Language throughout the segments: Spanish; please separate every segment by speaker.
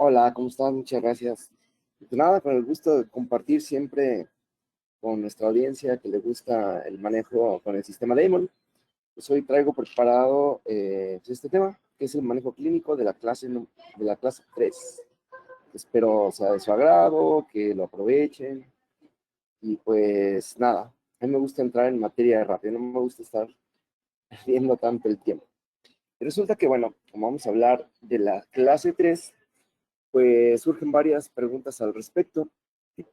Speaker 1: Hola, ¿cómo estás? Muchas gracias. Pues nada, con el gusto de compartir siempre con nuestra audiencia que le gusta el manejo con el sistema Damon. Pues hoy traigo preparado este tema, que es el manejo clínico de la clase 3. Espero sea de su agrado, que lo aprovechen. Y pues nada, a mí me gusta entrar en materia rápido, no me gusta estar perdiendo tanto el tiempo. Y resulta que, bueno, como vamos a hablar de la clase 3, pues surgen varias preguntas al respecto,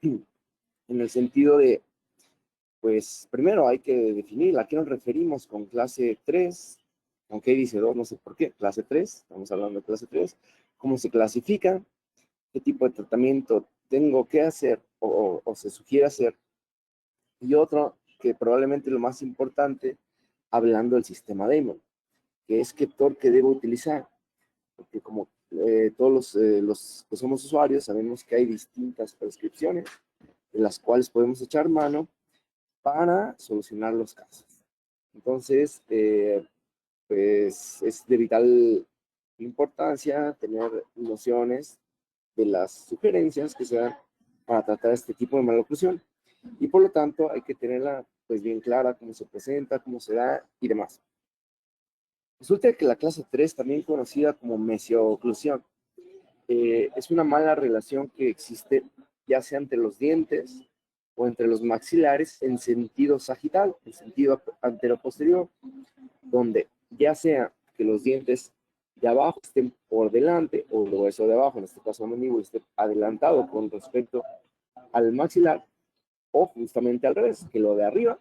Speaker 1: en el sentido de, pues primero hay que definir a qué nos referimos con clase 3, aunque dice 2, no sé por qué, clase 3, estamos hablando de clase 3, cómo se clasifica, qué tipo de tratamiento tengo que hacer o se sugiere hacer, y otro que probablemente lo más importante, hablando del sistema Damon, que es qué torque debo utilizar, porque como todos los que somos usuarios sabemos que hay distintas prescripciones de las cuales podemos echar mano para solucionar los casos. Entonces, pues es de vital importancia tener nociones de las sugerencias que se dan para tratar este tipo de maloclusión y por lo tanto hay que tenerla pues bien clara cómo se presenta, cómo se da y demás. Resulta que la clase 3, también conocida como mesioclusión, es una mala relación que existe ya sea entre los dientes o entre los maxilares en sentido sagital, en sentido anteroposterior, donde ya sea que los dientes de abajo estén por delante o el hueso de abajo, en este caso el mandíbula, esté adelantado con respecto al maxilar, o justamente al revés, que lo de arriba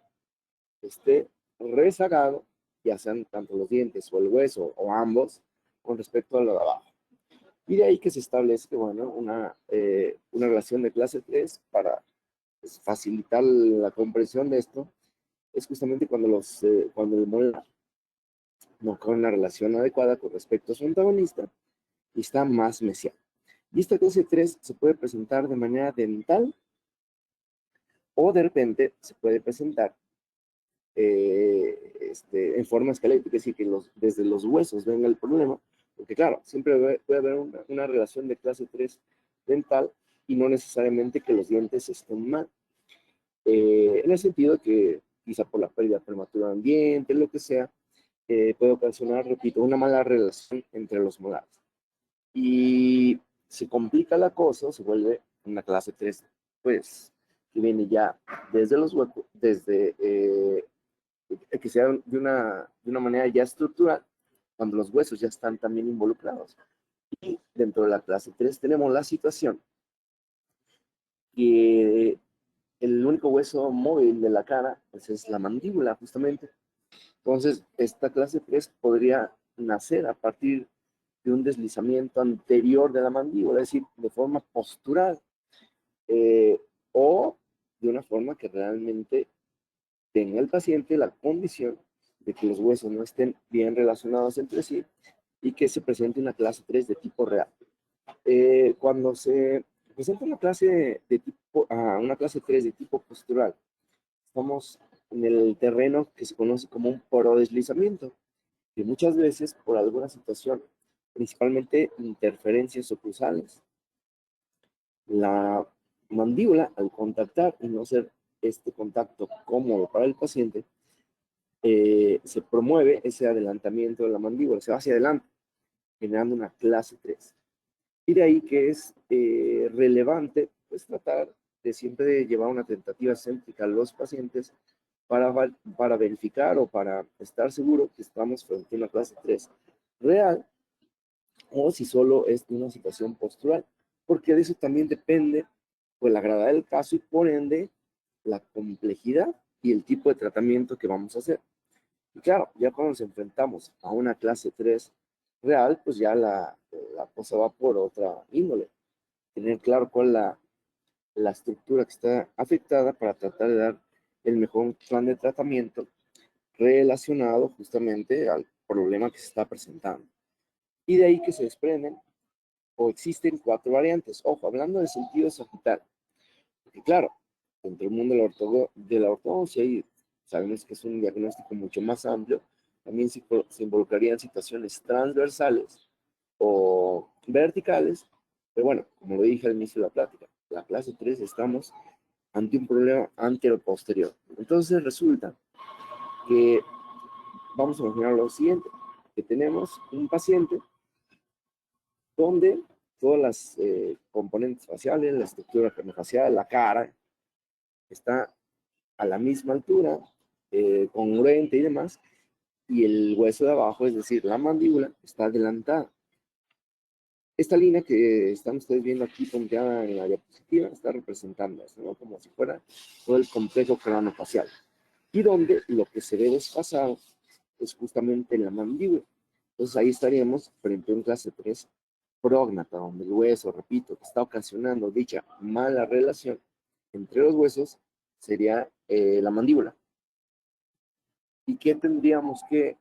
Speaker 1: esté rezagado, ya sean tanto los dientes o el hueso o ambos, con respecto a lo de abajo. Y de ahí que se establece, bueno, una relación de clase 3 para pues, facilitar la comprensión de esto, es justamente cuando el molar no con una relación adecuada con respecto a su antagonista y está más mesiano. Y esta clase 3 se puede presentar de manera dental o de repente se puede presentar en forma esquelética, es decir, que desde los huesos venga el problema, porque claro, siempre puede haber una relación de clase 3 dental y no necesariamente que los dientes estén mal. En el sentido que quizá por la pérdida prematura de un diente, lo que sea, puede ocasionar, repito, una mala relación entre los molares. Y se complica la cosa, se vuelve una clase 3, pues, que viene ya desde los huecos, desde que sea de una manera ya estructural, cuando los huesos ya están también involucrados. Y dentro de la clase 3 tenemos la situación que el único hueso móvil de la cara pues es la mandíbula, justamente. Entonces, esta clase 3 podría nacer a partir de un deslizamiento anterior de la mandíbula, es decir, de forma postural, eh, o de una forma que realmente tenga el paciente la condición de que los huesos no estén bien relacionados entre sí y que se presente una clase 3 de tipo real. Cuando se presenta una clase 3 de tipo postural, estamos en el terreno que se conoce como un porodeslizamiento, que muchas veces por alguna situación, principalmente interferencias oclusales, la mandíbula al contactar y no ser este contacto cómodo para el paciente, se promueve ese adelantamiento de la mandíbula, se va hacia adelante, generando una clase 3. Y de ahí que es relevante pues tratar de siempre llevar una tentativa céntrica a los pacientes para verificar o para estar seguro que estamos frente a una clase 3 real o si solo es una situación postural, porque de eso también depende pues la gravedad del caso y por ende la complejidad y el tipo de tratamiento que vamos a hacer. Y claro, ya cuando nos enfrentamos a una clase 3 real, pues ya la cosa va por otra índole. Tener claro cuál es la estructura que está afectada para tratar de dar el mejor plan de tratamiento relacionado justamente al problema que se está presentando. Y de ahí que se desprenden o existen 4 variantes. Ojo, hablando de sentido sagital, porque claro, dentro del mundo de la ortodoncia y sabemos que es un diagnóstico mucho más amplio, también se involucrarían situaciones transversales o verticales, Pero bueno, como lo dije al inicio de la plática, la clase 3 estamos ante un problema anteroposterior. Entonces resulta que vamos a imaginar lo siguiente, que tenemos un paciente donde todas las componentes faciales, la estructura craneofacial, la cara, está a la misma altura, congruente y demás, y el hueso de abajo, es decir, la mandíbula, está adelantada. Esta línea que están ustedes viendo aquí punteada en la diapositiva está representando eso, ¿no? Como si fuera todo el complejo craneofacial. Y donde lo que se ve desfasado es justamente la mandíbula. Entonces ahí estaríamos frente a un clase 3 prógnata, donde el hueso, repito, que está ocasionando dicha mala relación entre los huesos, sería la mandíbula. ¿Y qué tendríamos que,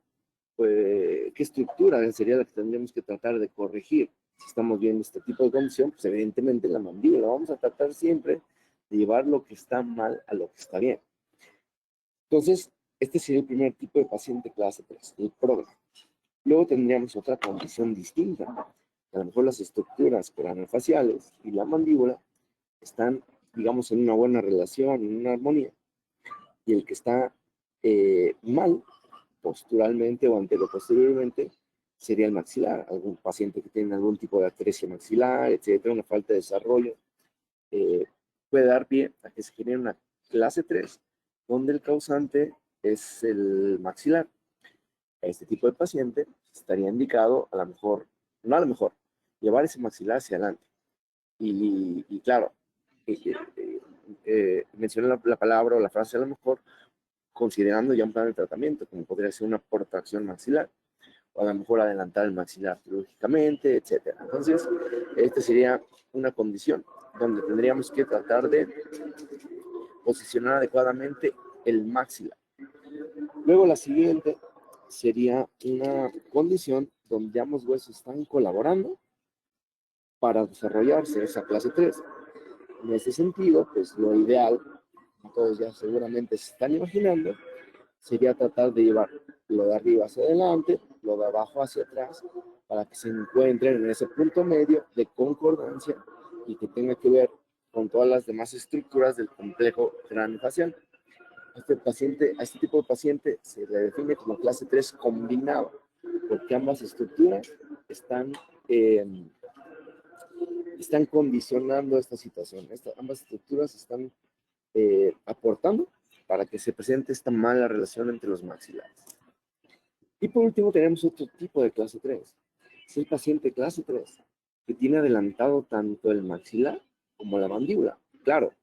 Speaker 1: qué estructura sería la que tendríamos que tratar de corregir? Si estamos viendo este tipo de condición, pues evidentemente la mandíbula. Vamos a tratar siempre de llevar lo que está mal a lo que está bien. Entonces, este sería el primer tipo de paciente clase 3, el prógrafo. Luego tendríamos otra condición distinta. A lo mejor las estructuras craneofaciales y la mandíbula están, digamos, en una buena relación, en una armonía. Y el que está mal, posturalmente o anteroposteriormente, sería el maxilar. Algún paciente que tiene algún tipo de atresia maxilar, etcétera, una falta de desarrollo, puede dar pie a que se genere una clase 3, donde el causante es el maxilar. A este tipo de paciente estaría indicado, a lo mejor, no a lo mejor, llevar ese maxilar hacia adelante. Y claro, mencioné la palabra o la frase a lo mejor, considerando ya un plan de tratamiento, como podría ser una protracción maxilar, o a lo mejor adelantar el maxilar quirúrgicamente, etcétera. Entonces, esta sería una condición donde tendríamos que tratar de posicionar adecuadamente el maxilar. Luego la siguiente sería una condición donde ambos huesos están colaborando para desarrollarse esa clase 3. En ese sentido, pues lo ideal, todos ya seguramente se están imaginando, sería tratar de llevar lo de arriba hacia adelante, lo de abajo hacia atrás, para que se encuentren en ese punto medio de concordancia y que tenga que ver con todas las demás estructuras del complejo craneofacial. A este tipo de paciente se le define como clase 3 combinado, porque ambas estructuras están condicionando esta situación. Ambas estructuras están aportando para que se presente esta mala relación entre los maxilares. Y por último tenemos otro tipo de clase 3. Es el paciente clase 3 que tiene adelantado tanto el maxilar como la mandíbula. Claro,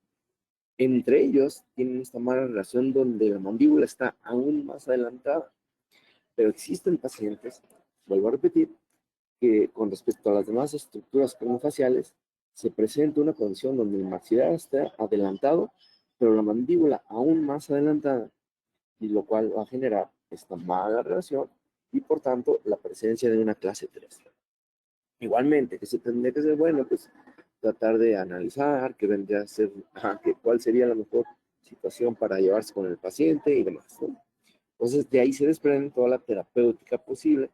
Speaker 1: entre ellos tienen esta mala relación donde la mandíbula está aún más adelantada. Pero existen pacientes, vuelvo a repetir, que con respecto a las demás estructuras craneofaciales se presenta una condición donde el maxilar está adelantado, pero la mandíbula aún más adelantada, y lo cual va a generar esta mala relación y por tanto la presencia de una clase 3. Igualmente, que se tendría que ser bueno, pues tratar de analizar qué vendría a ser, cuál sería la mejor situación para llevarse con el paciente y demás, ¿no? Entonces, de ahí se desprende toda la terapéutica posible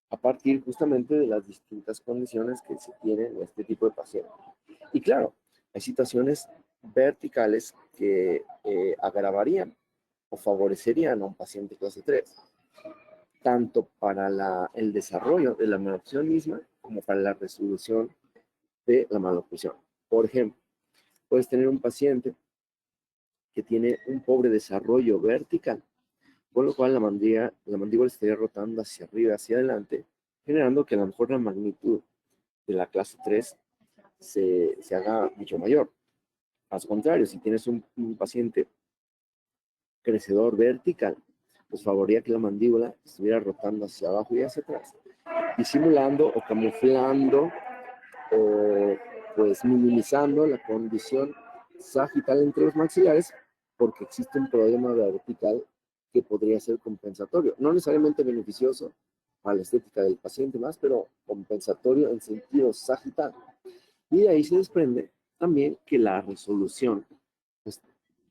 Speaker 1: a partir justamente de las distintas condiciones que se tienen en este tipo de pacientes. Y claro, hay situaciones verticales que agravarían o favorecerían a un paciente clase 3, tanto para el desarrollo de la maloclusión misma como para la resolución de la maloclusión. Por ejemplo, puedes tener un paciente que tiene un pobre desarrollo vertical, con lo cual la mandíbula estaría rotando hacia arriba, hacia adelante, generando que a lo mejor la magnitud de la clase 3 se haga mucho mayor. Al contrario, si tienes un paciente crecedor vertical, pues favoría que la mandíbula estuviera rotando hacia abajo y hacia atrás, disimulando o camuflando o pues minimizando la condición sagital entre los maxilares, porque existe un problema vertical que podría ser compensatorio, no necesariamente beneficioso a la estética del paciente más, pero compensatorio en sentido sagital. Y de ahí se desprende también que la resolución pues,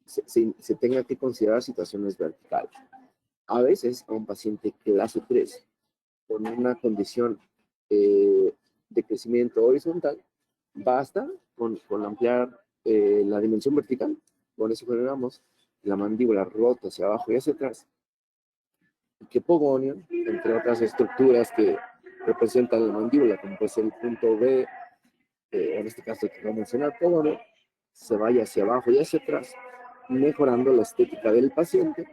Speaker 1: se tenga que considerar situaciones verticales. A veces a un paciente clase 3 con una condición de crecimiento horizontal, Basta con ampliar la dimensión vertical. Con eso generamos la mandíbula rota hacia abajo y hacia atrás. Y que Pogonion, entre otras estructuras que representan la mandíbula, como puede ser el punto B, en este caso que voy a mencionar, Pogonion, se vaya hacia abajo y hacia atrás, mejorando la estética del paciente,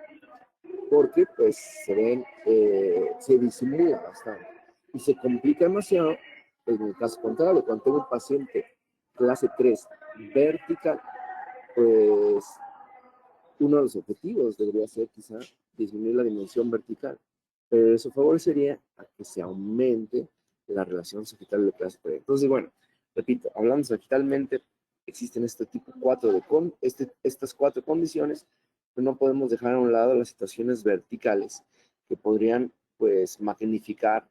Speaker 1: porque pues se disimula bastante y se complica demasiado en el caso contrario. Cuando tengo un paciente clase 3 vertical, pues uno de los objetivos debería ser quizá disminuir la dimensión vertical, pero eso favorecería a que se aumente la relación sagital de clase 3. Entonces, bueno, repito, hablando sagitalmente, existen estas cuatro condiciones, pero no podemos dejar a un lado las situaciones verticales que podrían, pues, magnificar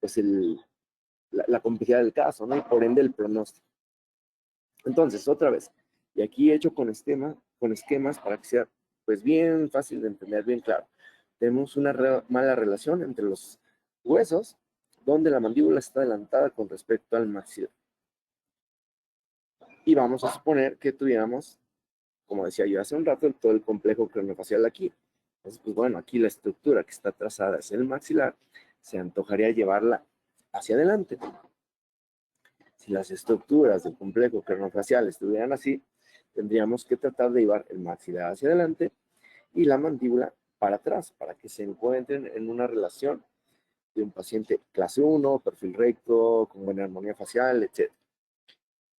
Speaker 1: pues la complejidad del caso, ¿no? Y por ende el pronóstico. Entonces, otra vez, y aquí he hecho con esquemas para que sea pues bien fácil de entender, bien claro. Tenemos una mala relación entre los huesos, donde la mandíbula está adelantada con respecto al maxilar. Y vamos a suponer que tuviéramos, como decía yo hace un rato, todo el complejo craneofacial aquí. Entonces, pues bueno, aquí la estructura que está trazada hacia el maxilar, se antojaría llevarla hacia adelante. Si las estructuras del complejo craneofacial estuvieran así, tendríamos que tratar de llevar el maxilar hacia adelante y la mandíbula para atrás, para que se encuentren en una relación de un paciente clase 1, perfil recto, con buena armonía facial, etc.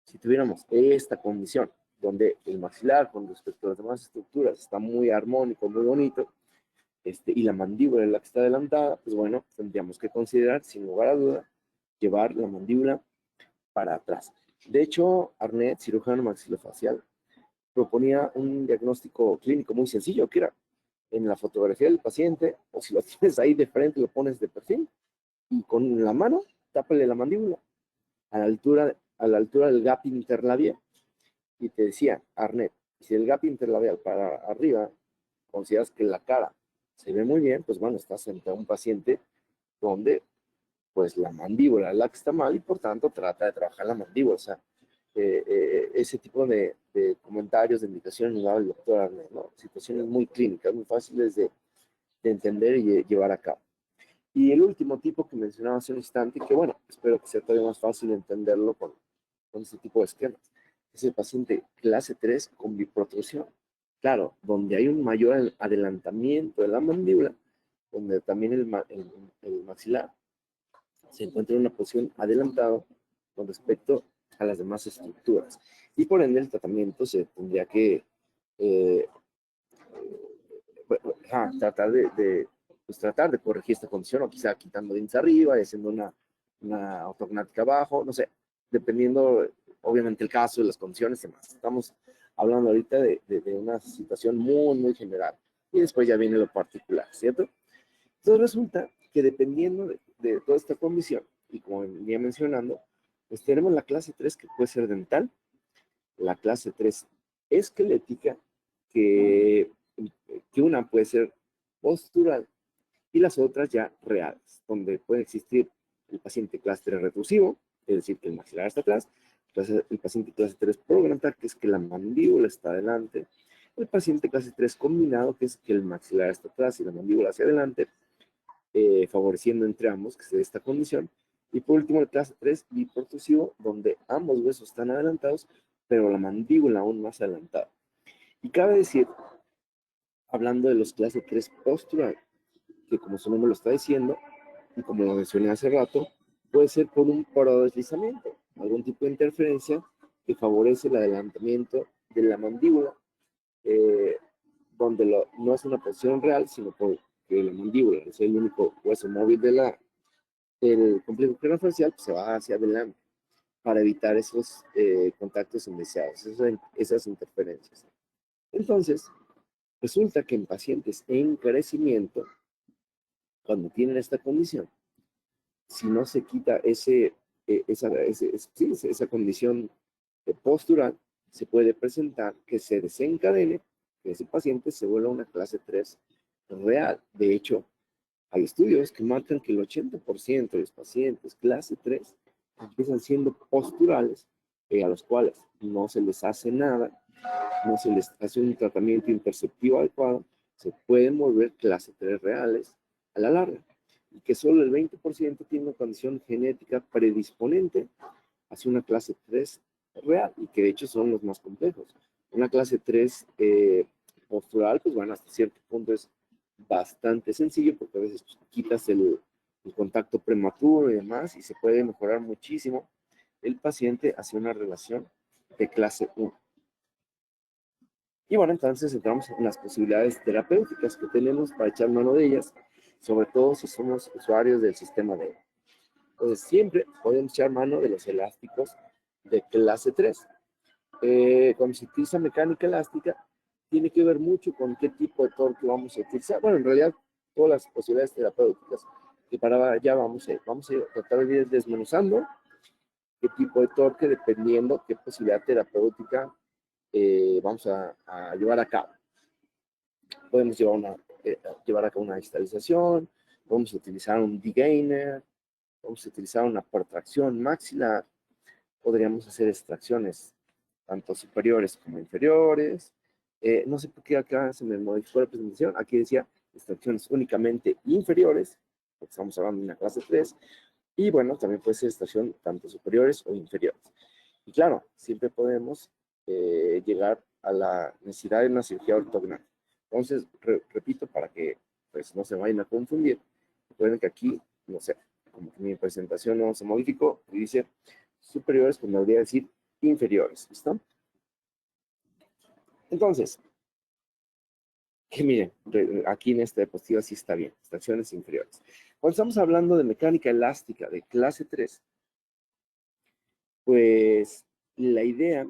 Speaker 1: Si tuviéramos esta condición, donde el maxilar con respecto a las demás estructuras está muy armónico, muy bonito, y la mandíbula es la que está adelantada, pues bueno, tendríamos que considerar, sin lugar a duda, llevar la mandíbula para atrás. De hecho, Arnett, cirujano maxilofacial, proponía un diagnóstico clínico muy sencillo, que era en la fotografía del paciente, o si lo tienes ahí de frente, lo pones de perfil, y con la mano, tápale la mandíbula a la altura del gap interlabial. Y te decía, Arnett, si el gap interlabial para arriba, consideras que la cara se ve muy bien, pues bueno, estás frente a un paciente donde pues la mandíbula es la que está mal y por tanto trata de trabajar la mandíbula. O sea, ese tipo de comentarios, de indicaciones nos daba el doctor Arnett, ¿no? Situaciones muy clínicas, muy fáciles de entender y llevar a cabo. Y el último tipo que mencionaba hace un instante, que bueno, espero que sea todavía más fácil entenderlo con este tipo de esquemas, es el paciente clase 3 con biprotrusión. Claro, donde hay un mayor adelantamiento de la mandíbula, donde también el maxilar se encuentra en una posición adelantada con respecto a las demás estructuras. Y por ende el tratamiento se tendría que tratar de corregir esta condición, o quizá quitando dientes arriba y haciendo una ortognática abajo, no sé, dependiendo obviamente el caso, las condiciones y demás. Estamos hablando ahorita de una situación muy, muy general. Y después ya viene lo particular, ¿cierto? Entonces resulta que dependiendo de toda esta condición, y como venía mencionando, pues tenemos la clase 3 que puede ser dental, la clase 3 esquelética, que una puede ser postural y las otras ya reales, donde puede existir el paciente clase 3 retrusivo, es decir, que el maxilar está atrás, el paciente clase 3 prograntar, que es que la mandíbula está adelante, el paciente clase 3 combinado, que es que el maxilar está atrás y la mandíbula hacia adelante, favoreciendo entre ambos que se dé esta condición. Y por último, el clase 3 biprotrusivo, donde ambos huesos están adelantados, pero la mandíbula aún más adelantada. Y cabe decir, hablando de los clase 3 postural, que como su nombre lo está diciendo, y como lo mencioné hace rato, puede ser por un parodeslizamiento, algún tipo de interferencia que favorece el adelantamiento de la mandíbula, donde no es una posición real, sino porque la mandíbula es el único hueso móvil del complejo craneofacial, pues se va hacia adelante para evitar esos contactos indeseados, esas interferencias. Entonces, resulta que en pacientes en crecimiento, cuando tienen esta condición, si no se quita esa condición postural, se puede presentar que se desencadene, que ese paciente se vuelva una clase 3 real. De hecho, hay estudios que marcan que el 80% de los pacientes clase 3 empiezan siendo posturales, a los cuales no se les hace nada, no se les hace un tratamiento interceptivo adecuado, se pueden volver clase 3 reales a la larga. Y que solo el 20% tiene una condición genética predisponente hacia una clase 3 real, y que de hecho son los más complejos. Una clase 3 postural, pues bueno, hasta cierto punto es bastante sencillo, porque a veces pues, quitas el contacto prematuro y demás, y se puede mejorar muchísimo el paciente hacia una relación de clase 1. Y bueno, entonces entramos en las posibilidades terapéuticas que tenemos para echar mano de ellas, sobre todo si somos usuarios del sistema D. Entonces, siempre podemos echar mano de los elásticos de clase 3. Cuando se utiliza mecánica elástica, tiene que ver mucho con qué tipo de torque vamos a utilizar. Bueno, en realidad, todas las posibilidades terapéuticas, que para allá vamos a ir a tratar de ir desmenuzando qué tipo de torque, dependiendo qué posibilidad terapéutica vamos a llevar a cabo. Podemos llevar a cabo una digitalización, podemos utilizar un degainer, vamos a utilizar una protracción maxilar, podríamos hacer extracciones tanto superiores como inferiores. No sé por qué acá se me modificó la presentación, aquí decía extracciones únicamente inferiores, porque estamos hablando de una clase 3, y bueno, también puede ser extracción tanto superiores o inferiores. Y claro, siempre podemos llegar a la necesidad de una cirugía ortogonal. Entonces, repito, para que pues, no se vayan a confundir, recuerden que aquí, no sé, como que mi presentación no se modificó, y dice superiores, pues me debería decir inferiores, ¿listo? Entonces, que miren, aquí en esta diapositiva sí está bien, extracciones inferiores. Cuando estamos hablando de mecánica elástica de clase 3, pues la idea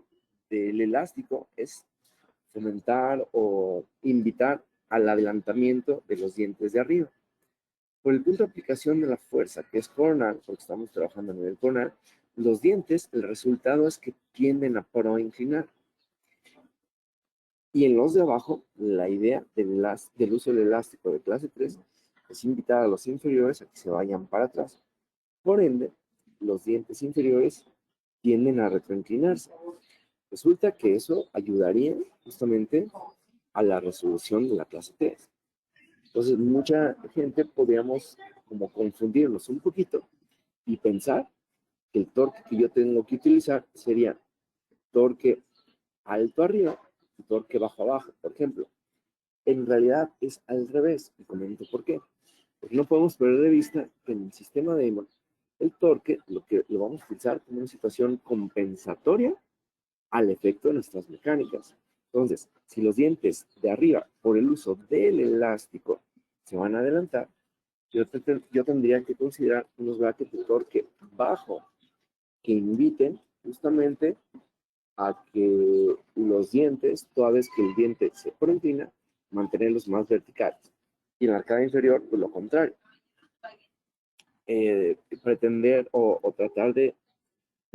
Speaker 1: del elástico es fomentar o invitar al adelantamiento de los dientes de arriba. Por el punto de aplicación de la fuerza, que es coronal, porque estamos trabajando a nivel coronal, los dientes, el resultado es que tienden a proinclinar. Y en los de abajo, la idea del uso del elástico de clase 3 es invitar a los inferiores a que se vayan para atrás. Por ende, los dientes inferiores tienden a retroinclinarse. Resulta que eso ayudaría justamente a la resolución de la clase 3. Entonces, mucha gente podríamos como confundirnos un poquito y pensar que el torque que yo tengo que utilizar sería torque alto arriba y torque bajo abajo, por ejemplo. En realidad es al revés, y comento por qué. Porque no podemos perder de vista que en el sistema de Damon, el torque lo vamos a utilizar como una situación compensatoria al efecto de nuestras mecánicas. Entonces, si los dientes de arriba, por el uso del elástico, se van a adelantar, yo tendría que considerar unos brackets de torque bajo que inviten justamente a que los dientes, toda vez que el diente se proinclina, mantenerlos más verticales. Y en la arcada inferior, pues lo contrario. Pretender o tratar de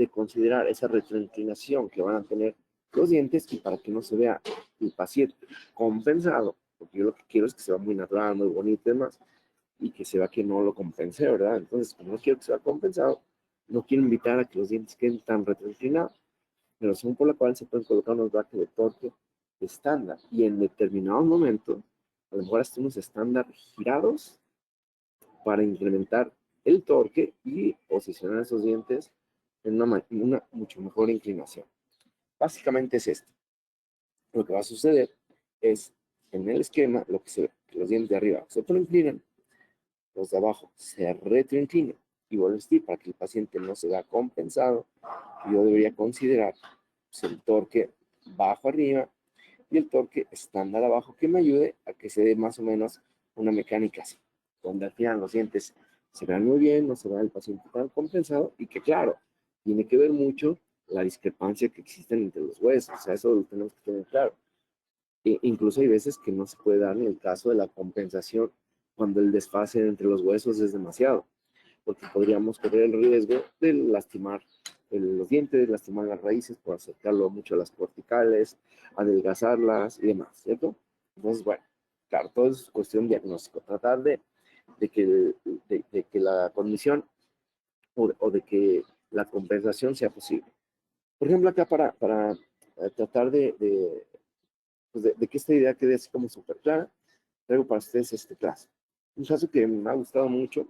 Speaker 1: considerar esa retroinclinación que van a tener los dientes, y para que no se vea el paciente compensado, porque yo lo que quiero es que se vea muy natural, muy bonito y demás, y que se vea que no lo compensé, ¿verdad? Entonces, como no quiero que se vea compensado, no quiero invitar a que los dientes queden tan retroinclinados, pero razón por la cual se pueden colocar unos brackets de torque estándar, y en determinados momentos, a lo mejor hasta unos estándar girados para incrementar el torque y posicionar esos dientes en una mucho mejor inclinación. Básicamente es esto. Lo que va a suceder es, en el esquema, lo que se ve, que los dientes de arriba se proinclinan, los de abajo se retroinclinan, y vuelvo a decir, para que el paciente no se vea compensado, yo debería considerar pues, el torque bajo arriba y el torque estándar abajo, que me ayude a que se dé más o menos una mecánica así, donde al final los dientes se vean muy bien, no se vea el paciente tan compensado, y que claro, tiene que ver mucho la discrepancia que existe entre los huesos, o sea, eso lo tenemos que tener claro. Incluso hay veces que no se puede dar en el caso de la compensación cuando el desfase entre los huesos es demasiado, porque podríamos correr el riesgo de lastimar los dientes, lastimar las raíces por acercarlo mucho a las corticales, adelgazarlas y demás, ¿cierto? Entonces, bueno, claro, todo es cuestión diagnóstico. Tratar de que la condición o de que la compensación sea posible. Por ejemplo, acá para tratar pues de que esta idea quede así como súper clara, traigo para ustedes este caso. Un caso que me ha gustado mucho,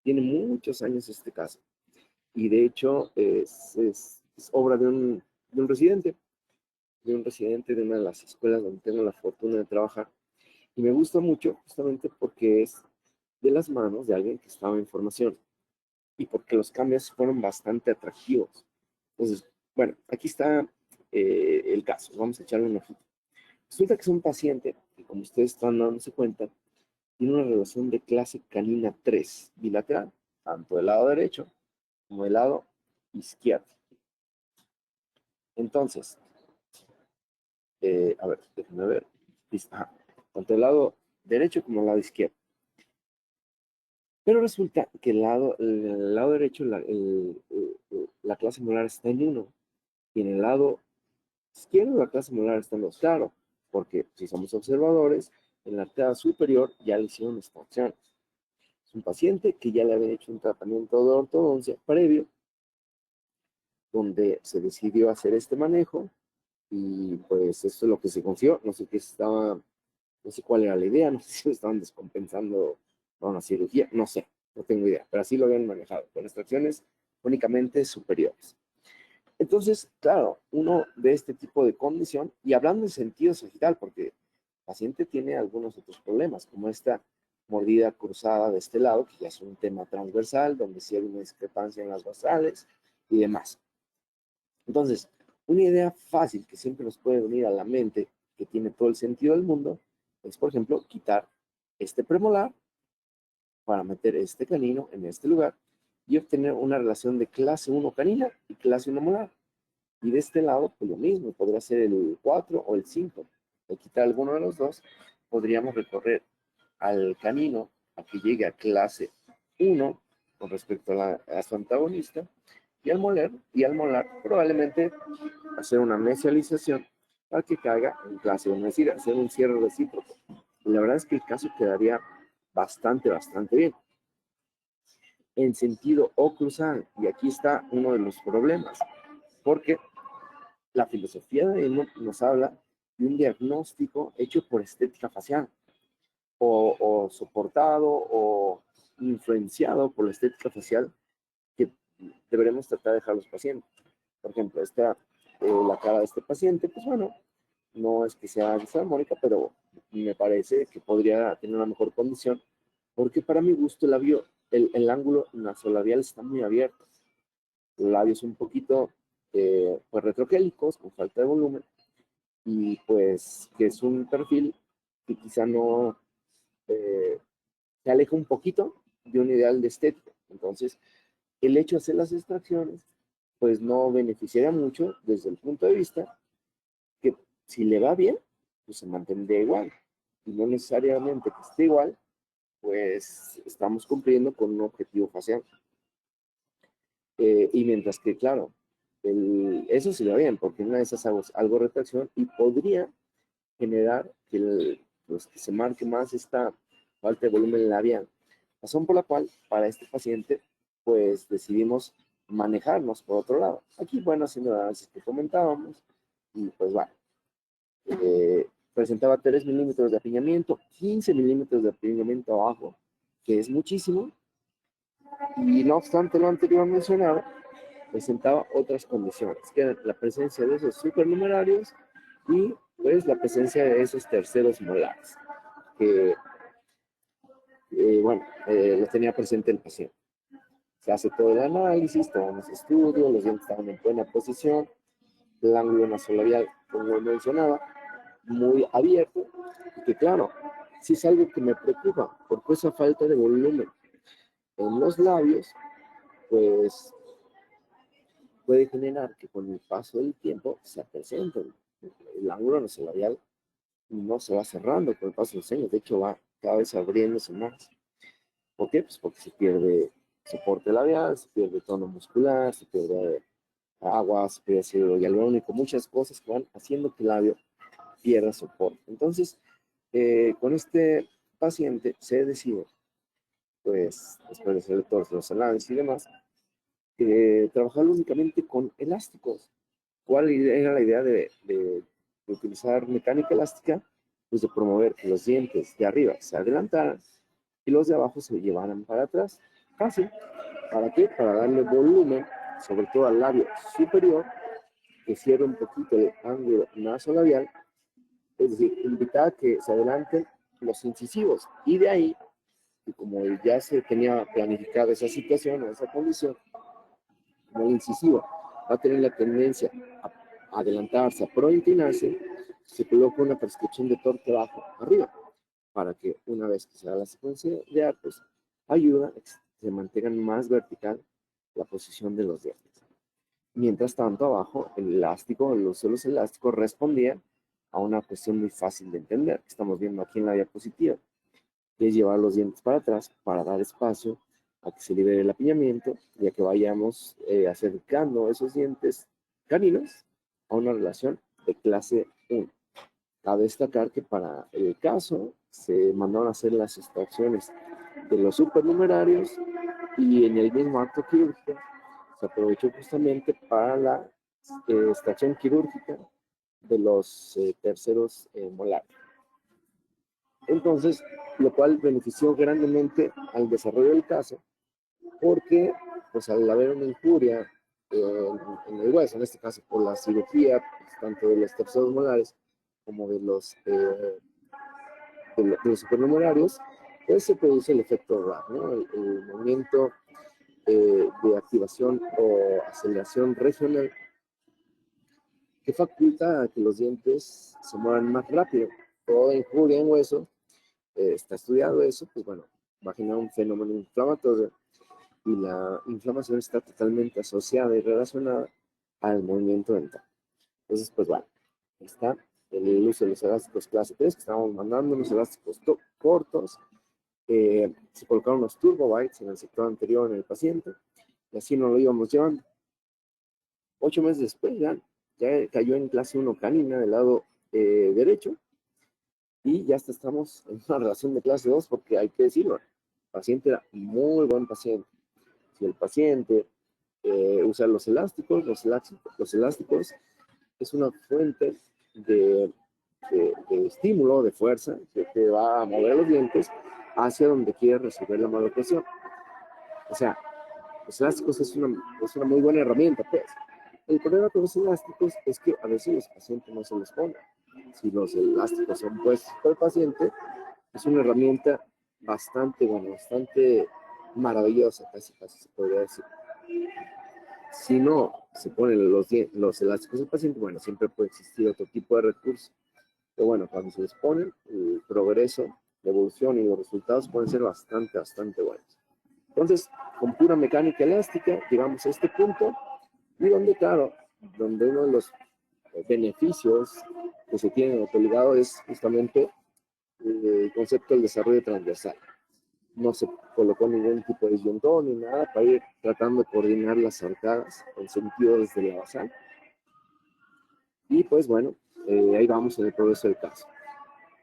Speaker 1: tiene muchos años este caso, y de hecho es obra de un residente, de una de las escuelas donde tengo la fortuna de trabajar, y me gusta mucho justamente porque es de las manos de alguien que estaba en formación, y porque los cambios fueron bastante atractivos. Entonces, bueno, aquí está el caso, vamos a echarle un ojito. Resulta que es un paciente que, como ustedes están dándose cuenta, tiene una relación de clase canina 3 bilateral, tanto del lado derecho como del lado izquierdo. Entonces, a ver, déjenme ver. Ajá, tanto del lado derecho como el lado izquierdo. Pero resulta que el lado derecho, la clase molar está en 1, y en el lado izquierdo la clase molar está en 2. Claro, porque si somos observadores, en la arteria superior ya le hicieron extracciones. Es un paciente que ya le había hecho un tratamiento de ortodoncia previo, donde se decidió hacer este manejo, y pues esto es lo que se confió. No sé qué estaba, no sé cuál era la idea, no sé si lo estaban descompensando para una cirugía, no sé, no tengo idea, pero así lo habían manejado, con extracciones únicamente superiores. Entonces, claro, uno de este tipo de condición, y hablando en sentido sagital, porque el paciente tiene algunos otros problemas, como esta mordida cruzada de este lado, que ya es un tema transversal, donde sí hay una discrepancia en las basales y demás. Entonces, una idea fácil que siempre nos puede venir a la mente, que tiene todo el sentido del mundo, es, por ejemplo, quitar este premolar para meter este canino en este lugar y obtener una relación de clase 1 canina y clase 1 molar. Y de este lado, pues lo mismo, podría ser el 4 o el 5. Al quitar alguno de los dos, podríamos recorrer al canino a que llegue a clase 1 con respecto a su antagonista, y al molar probablemente hacer una mesialización para que caiga en clase 1, es decir, hacer un cierre recíproco. Y la verdad es que el caso quedaría bastante bien. En sentido oclusal, y aquí está uno de los problemas, porque la filosofía de Emo nos habla de un diagnóstico hecho por estética facial, o soportado o influenciado por la estética facial que deberemos tratar de dejar a los pacientes. Por ejemplo, la cara de este paciente, pues bueno, no es que sea disarmónica, pero me parece que podría tener una mejor condición, porque para mi gusto el ángulo nasolabial está muy abierto. Los labios un poquito pues retroquélicos, con falta de volumen, y pues que es un perfil que quizá no se aleja un poquito de un ideal de estética. Entonces, el hecho de hacer las extracciones, pues no beneficiaría mucho desde el punto de vista que si le va bien, pues se mantendría igual. Y no necesariamente que esté igual, pues estamos cumpliendo con un objetivo facial. Y mientras que, claro, eso sí le va bien, porque en una de esas hago algo de retracción y podría generar pues, que se marque más esta falta de volumen labial. Razón por la cual, para este paciente, pues decidimos manejarnos por otro lado. Aquí, bueno, haciendo el análisis que comentábamos, y pues bueno, presentaba 3 milímetros de apiñamiento, 15 milímetros de apiñamiento abajo, que es muchísimo, y no obstante lo anterior mencionado, presentaba otras condiciones, que eran la presencia de esos supernumerarios y pues la presencia de esos terceros molares, que bueno, lo tenía presente el paciente. Se hace todo el análisis, tomamos estudios, los dientes estaban en buena posición, el ángulo nasolabial, como mencionaba, muy abierto, y que claro, sí es algo que me preocupa, porque esa falta de volumen en los labios, pues puede generar que con el paso del tiempo se presenten. El ángulo nasolabial no se va cerrando con el paso de los años, de hecho va cada vez abriéndose más. ¿Por qué? Pues porque se pierde soporte labial, se pierde tono muscular, se pierde agua, se pierde ácido hialurónico, muchas cosas que van haciendo que el labio pierda soporte. Entonces, con este paciente se decide, pues, después de hacer todos los análisis y demás, trabajarlo únicamente con elásticos. ¿Cuál era la idea de utilizar mecánica elástica? Pues de promover que los dientes de arriba se adelantaran y los de abajo se llevaran para atrás. Fácil. ¿Para qué? Para darle volumen, sobre todo al labio superior, que cierre un poquito el ángulo nasolabial, es decir, invitar a que se adelanten los incisivos. Y de ahí, y como ya se tenía planificada esa situación o esa condición, como el incisivo va a tener la tendencia a adelantarse, a prointinarse, se coloca una prescripción de torque bajo arriba, para que una vez que se da la secuencia de arcos, ayuda a que se mantengan más vertical la posición de los dientes. Mientras tanto, abajo, el elástico, los suelos elásticos respondían a una cuestión muy fácil de entender, que estamos viendo aquí en la diapositiva, que es llevar los dientes para atrás para dar espacio a que se libere el apiñamiento y a que vayamos acercando esos dientes caninos a una relación de clase 1. Cabe destacar que para el caso se mandaron a hacer las extracciones de los supernumerarios y en el mismo acto quirúrgico se aprovechó justamente para la extracción quirúrgica de los terceros molares. Entonces, lo cual benefició grandemente al desarrollo del caso, porque pues al haber una injuria en el hueso, en este caso por la cirugía, pues, tanto de los terceros molares como de los supernumerarios, pues se produce el efecto RAR, ¿no? El movimiento de activación o aceleración regional que faculta a que los dientes se muevan más rápido. Toda injuria en hueso, está estudiado eso, pues bueno, va a generar un fenómeno inflamatorio y la inflamación está totalmente asociada y relacionada al movimiento dental. Entonces, pues bueno, está el uso de los elásticos clase 3, que estábamos mandando, unos elásticos cortos, se colocaron los turbobites en el sector anterior en el paciente, y así nos lo íbamos llevando. 8 meses después ya cayó en clase 1 canina del lado derecho, y ya estamos en una relación de clase 2, porque hay que decirlo, el paciente era muy buen paciente. Si el paciente usa los elásticos es una fuente de estímulo, de fuerza, que te va a mover los dientes hacia donde quieres resolver la maloclusión. O sea, los elásticos es una muy buena herramienta, pues. El problema con los elásticos es que a veces los pacientes no se los ponen. Si los elásticos son puestos por el paciente, es una herramienta bastante buena, bastante maravillosa, casi se podría decir. Si no se ponen los elásticos del paciente, bueno, siempre puede existir otro tipo de recurso. Pero bueno, cuando se les ponen, el progreso, la evolución y los resultados pueden ser bastante buenos. Entonces, con pura mecánica elástica, llegamos a este punto, y donde, claro, donde uno de los beneficios que se tienen otorgado es justamente el concepto del desarrollo transversal. No se colocó ningún tipo de disyuntón ni nada para ir tratando de coordinar las arcadas en sentido desde la basal. Y pues bueno, ahí vamos en el progreso del caso.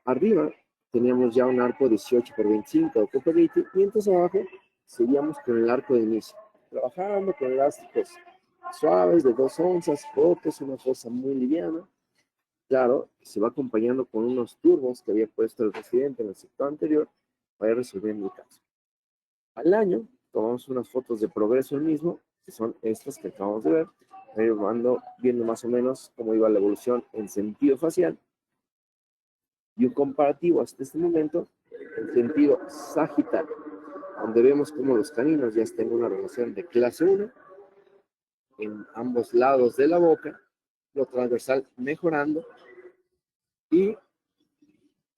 Speaker 1: Arriba teníamos ya un arco 18x25 de Copernici, mientras abajo seguíamos con el arco de inicio, trabajando con elásticos suaves de 2 onzas, cortos, una fuerza muy liviana. Claro, se va acompañando con unos turbos que había puesto el residente en el sector anterior para ir resolviendo el caso. Al año, tomamos unas fotos de progreso del mismo, que son estas que acabamos de ver, viendo más o menos cómo iba la evolución en sentido facial, y un comparativo hasta este momento en sentido sagital, donde vemos cómo los caninos ya están en una relación de clase 1 en ambos lados de la boca, lo transversal mejorando, y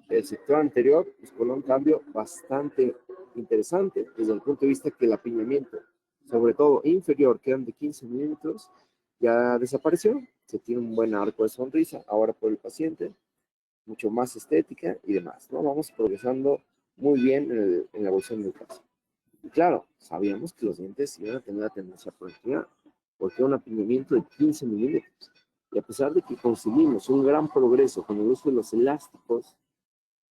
Speaker 1: el sector anterior pues, con un cambio bastante interesante desde el punto de vista que el apiñamiento, sobre todo inferior, que eran de 15 milímetros, ya desapareció. Se tiene un buen arco de sonrisa ahora por el paciente, mucho más estética y demás, ¿no? Vamos progresando muy bien en la evolución del caso. Y claro, sabíamos que los dientes iban a tener la tendencia a proyectar, porque era un apiñamiento de 15 milímetros. Y a pesar de que conseguimos un gran progreso con el uso de los elásticos,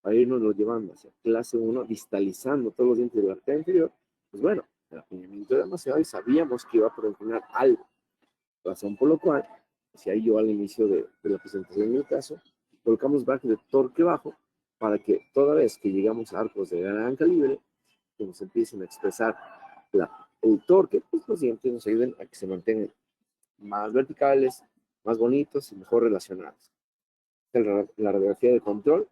Speaker 1: para irnos llevando hacia clase 1, distalizando todos los dientes de la arteria inferior, pues bueno, el apiñamiento era demasiado y sabíamos que iba a provocar algo, razón por lo cual, si ahí yo al inicio de la presentación del caso, colocamos brackets de torque bajo para que toda vez que llegamos a arcos de gran calibre, que nos empiecen a expresar el torque, pues los dientes nos ayuden a que se mantengan más verticales, más bonitos y mejor relacionados. La radiografía de control.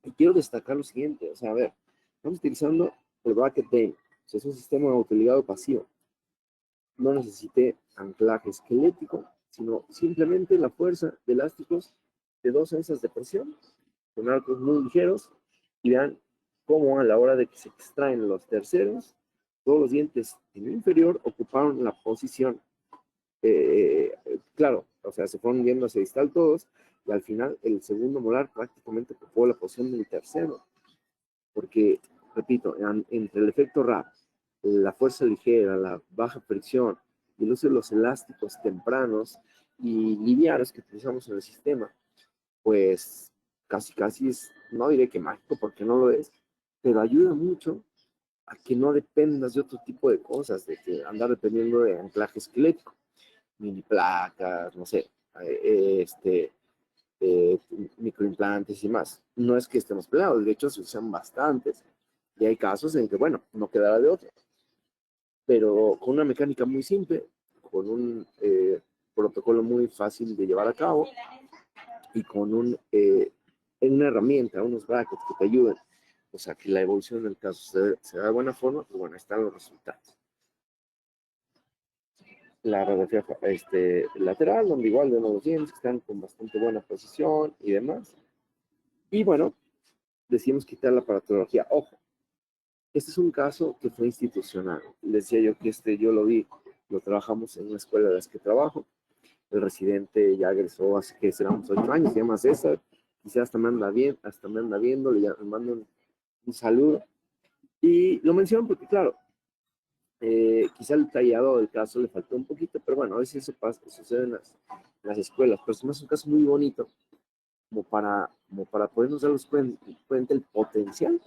Speaker 1: Y quiero destacar lo siguiente, o sea, a ver, estamos utilizando el bracket Dane, o sea, es un sistema autoligado pasivo. No necesité anclaje esquelético, sino simplemente la fuerza de elásticos de 2 onzas de presión, con arcos muy ligeros, y vean cómo a la hora de que se extraen los terceros, todos los dientes en el inferior ocuparon la posición. Claro, o sea, se fueron viendo hacia distal todos, y al final el segundo molar prácticamente ocupó la posición del tercero, porque, repito, entre el efecto RAP, la fuerza ligera, la baja fricción y el uso de los elásticos tempranos y livianos que utilizamos en el sistema, pues casi es, no diré que mágico porque no lo es, pero ayuda mucho a que no dependas de otro tipo de cosas, de que andar dependiendo de anclaje esquelético, mini placas, no sé, eh, microimplantes y más. No es que estemos peleados, de hecho se usan bastantes. Y hay casos en que, bueno, no quedará de otro. Pero con una mecánica muy simple, con un protocolo muy fácil de llevar a cabo y con una herramienta, unos brackets que te ayuden, o sea, que la evolución del caso se da de buena forma, pues bueno, están los resultados. La radiografía lateral, donde igual vemos los dientes que están con bastante buena posición y demás. Y bueno, decimos quitar la aparatología. Ojo, este es un caso que fue institucional. Les decía yo que yo lo trabajamos en una escuela de las que trabajo. El residente ya egresó hace que serán unos 8 años, se llama César. Quizás hasta me anda viendo, le mando un saludo. Y lo menciono porque, claro, quizá el tallado del caso le faltó un poquito, pero bueno, a veces eso pasa, sucede en las escuelas. Pero es un caso muy bonito como para podernos dar cuenta el potencial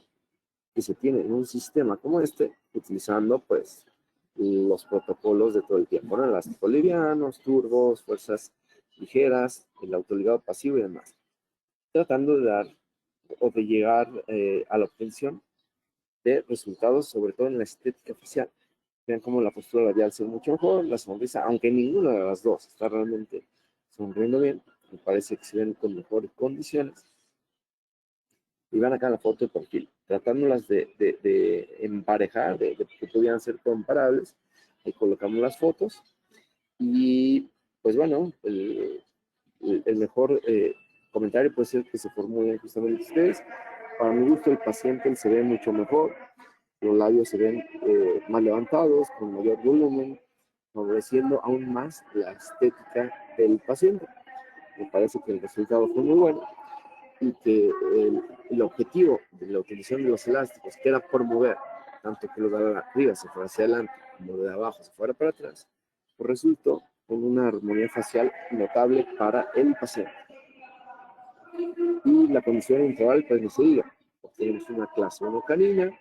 Speaker 1: que se tiene en un sistema como este, utilizando pues los protocolos de todo el tiempo, ¿no? Elásticos livianos, turbos, fuerzas ligeras, el autoligado pasivo y demás, tratando de dar o de llegar a la obtención de resultados, sobre todo en la estética facial. Vean cómo la postura labial se ve mucho mejor, la sonrisa, aunque ninguna de las dos está realmente sonriendo bien, me parece que se ven con mejores condiciones. Y van acá en la foto de perfil, tratándolas de emparejar, de que pudieran ser comparables. Ahí colocamos las fotos y pues bueno, el mejor comentario puede ser que se formulen justamente ustedes. Para mi gusto el paciente se ve mucho mejor, los labios se ven más levantados, con mayor volumen, favoreciendo aún más la estética del paciente. Me parece que el resultado fue muy bueno y que el objetivo de la utilización de los elásticos, que era promover tanto que lo de arriba se fuera hacia adelante como de abajo se fuera para atrás, pues resultó en una armonía facial notable para el paciente. Y la condición integral, pues no se diga, obtenemos una clase 1 canina,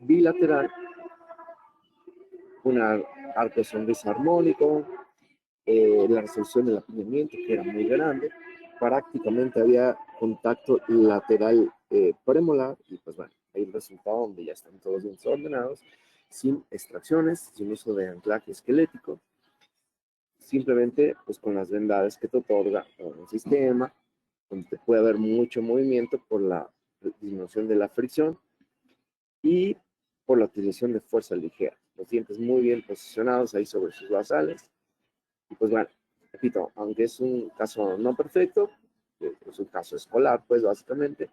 Speaker 1: bilateral, un arco de sonrisa armónico, la resolución del apiñamiento, que era muy grande, prácticamente había contacto lateral premolar, y pues bueno, ahí el resultado donde ya están todos bien ordenados, sin extracciones, sin uso de anclaje esquelético, simplemente pues con las vendades que te otorga un sistema, donde puede haber mucho movimiento por la disminución de la fricción y por la utilización de fuerza ligera. Los dientes muy bien posicionados ahí sobre sus basales. Y pues bueno, repito, aunque es un caso no perfecto, es un caso escolar, pues básicamente,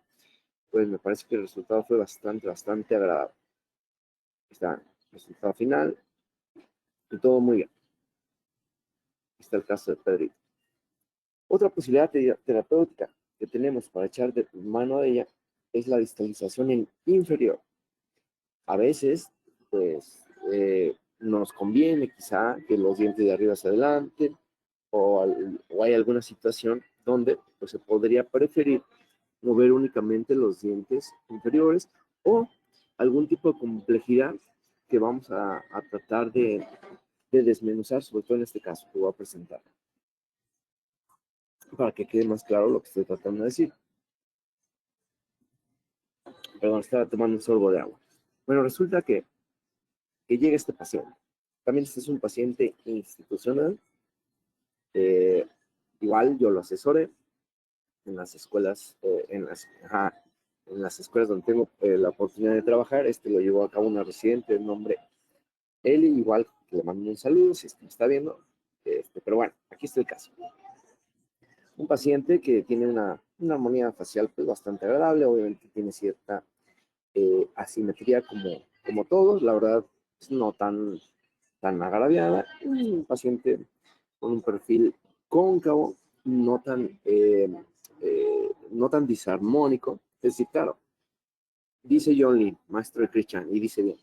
Speaker 1: pues me parece que el resultado fue bastante agradable. Está el resultado final y todo muy bien. Está el caso de Pedrito. Otra posibilidad terapéutica que tenemos para echar de mano a ella es la distalización en inferior. A veces, pues, nos conviene quizá que los dientes de arriba se adelanten o hay alguna situación donde pues, se podría preferir mover únicamente los dientes inferiores o algún tipo de complejidad que vamos a tratar de desmenuzar, sobre todo en este caso que voy a presentar, para que quede más claro lo que estoy tratando de decir. Perdón, estaba tomando un sorbo de agua. Bueno, resulta que llega este paciente. También este es un paciente institucional. Igual yo lo asesoré en las escuelas, en las escuelas donde tengo la oportunidad de trabajar. Lo llevó a cabo una residente de nombre Eli, igual que le mando un saludo si es que me está viendo. Pero bueno, aquí está el caso. Un paciente que tiene una armonía facial pues, bastante agradable, obviamente tiene cierta asimetría como todos, la verdad, no tan agraviada. Un paciente con un perfil cóncavo, no tan disarmónico. Es decir, claro, dice John Lee, maestro de Christian, y dice bien,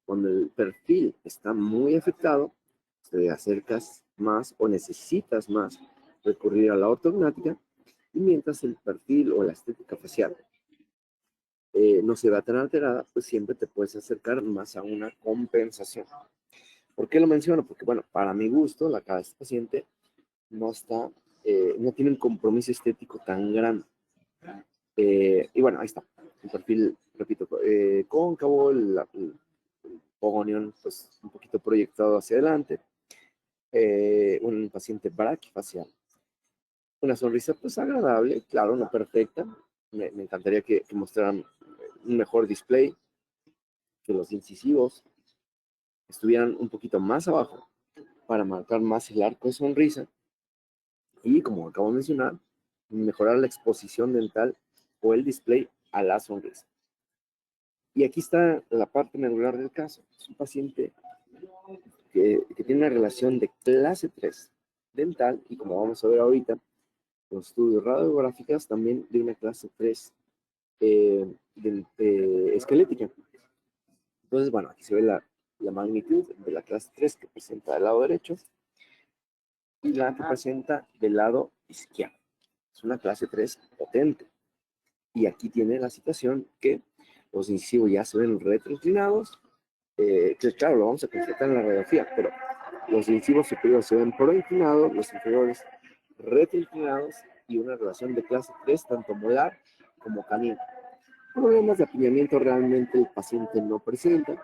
Speaker 1: cuando el perfil está muy afectado, te acercas más o necesitas más recurrir a la ortognática, y mientras el perfil o la estética facial no se va tan alterada, pues siempre te puedes acercar más a una compensación. ¿Por qué lo menciono? Porque, bueno, para mi gusto, la cara de este paciente no tiene un compromiso estético tan grande. Y bueno, ahí está. El perfil, repito, cóncavo, el pogonion, pues un poquito proyectado hacia adelante. Un paciente braquifacial. Una sonrisa, pues agradable, claro, no perfecta. Me encantaría que mostraran un mejor display, que los incisivos estuvieran un poquito más abajo para marcar más el arco de sonrisa y, como acabo de mencionar, mejorar la exposición dental o el display a la sonrisa. Y aquí está la parte medular del caso. Es un paciente que tiene una relación de clase 3 dental y, como vamos a ver ahorita, con estudios radiográficas también de una clase 3 esquelética. Entonces, bueno, aquí se ve la magnitud de la clase 3 que presenta del lado derecho y la que presenta del lado izquierdo. Es una clase 3 potente. Y aquí tiene la situación que los incisivos ya se ven retroinclinados, que claro, lo vamos a constatar en la radiografía, pero los incisivos superiores se ven proinclinados, los inferiores retroinclinados y una relación de clase 3, tanto molar como canino. Problemas de apiñamiento realmente el paciente no presenta.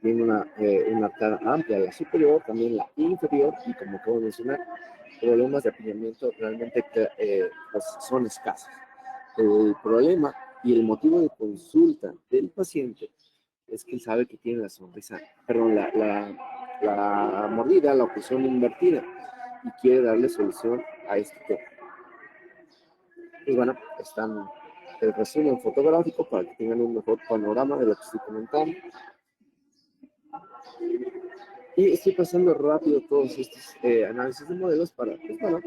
Speaker 1: Tiene una arcada amplia, la superior, también la inferior, y como acabo de mencionar, problemas de apiñamiento realmente pues son escasos. El problema y el motivo de consulta del paciente es que él sabe que tiene la sonrisa, perdón, la mordida, la oclusión invertida, y quiere darle solución a este tema. Y bueno, están el resumen fotográfico para que tengan un mejor panorama de lo que estoy comentando. Y estoy pasando rápido todos estos análisis de modelos para, pues, bueno,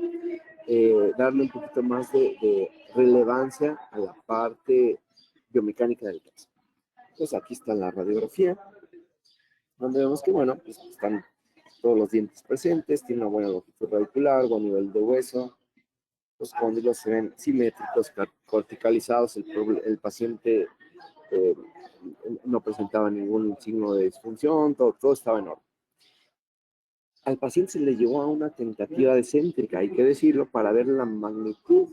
Speaker 1: darle un poquito más de relevancia a la parte biomecánica del caso. Entonces aquí está la radiografía, donde vemos que, bueno, pues están todos los dientes presentes, tiene una buena longitud radicular, buen nivel de hueso, los cóndilos se ven simétricos, corticalizados, el paciente no presentaba ningún signo de disfunción, todo estaba en orden. Al paciente se le llevó a una tentativa descéntrica, hay que decirlo, para ver la magnitud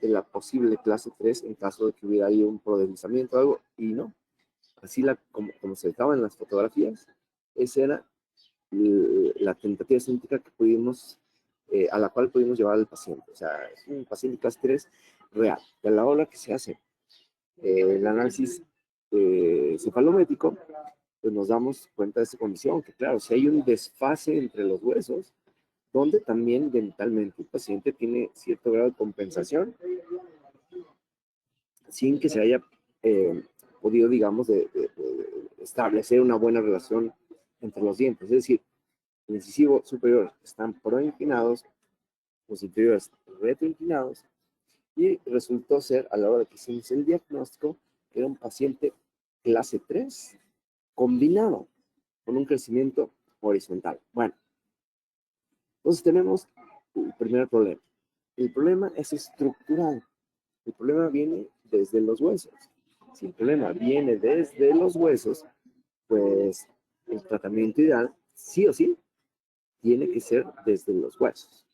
Speaker 1: de la posible clase 3 en caso de que hubiera ahí un prodeslizamiento o algo, y no. Así como se estaba en las fotografías, esa era la tentativa descéntrica que a la cual pudimos llevar al paciente. O sea, es un paciente clase 3 real. Y a la hora que se hace el análisis cefalométrico, pues nos damos cuenta de esta condición, que claro, si hay un desfase entre los huesos, donde también dentalmente el paciente tiene cierto grado de compensación, sin que se haya podido, digamos, de establecer una buena relación entre los dientes. Es decir, el incisivo superior están proinclinados, los inferiores retroinclinados, y resultó ser, a la hora de que hicimos el diagnóstico, que era un paciente clase 3 combinado con un crecimiento horizontal. Bueno, entonces tenemos el primer problema. El problema es estructural. El problema viene desde los huesos. Si el problema viene desde los huesos, pues el tratamiento ideal, sí o sí, tiene que ser desde los huesos.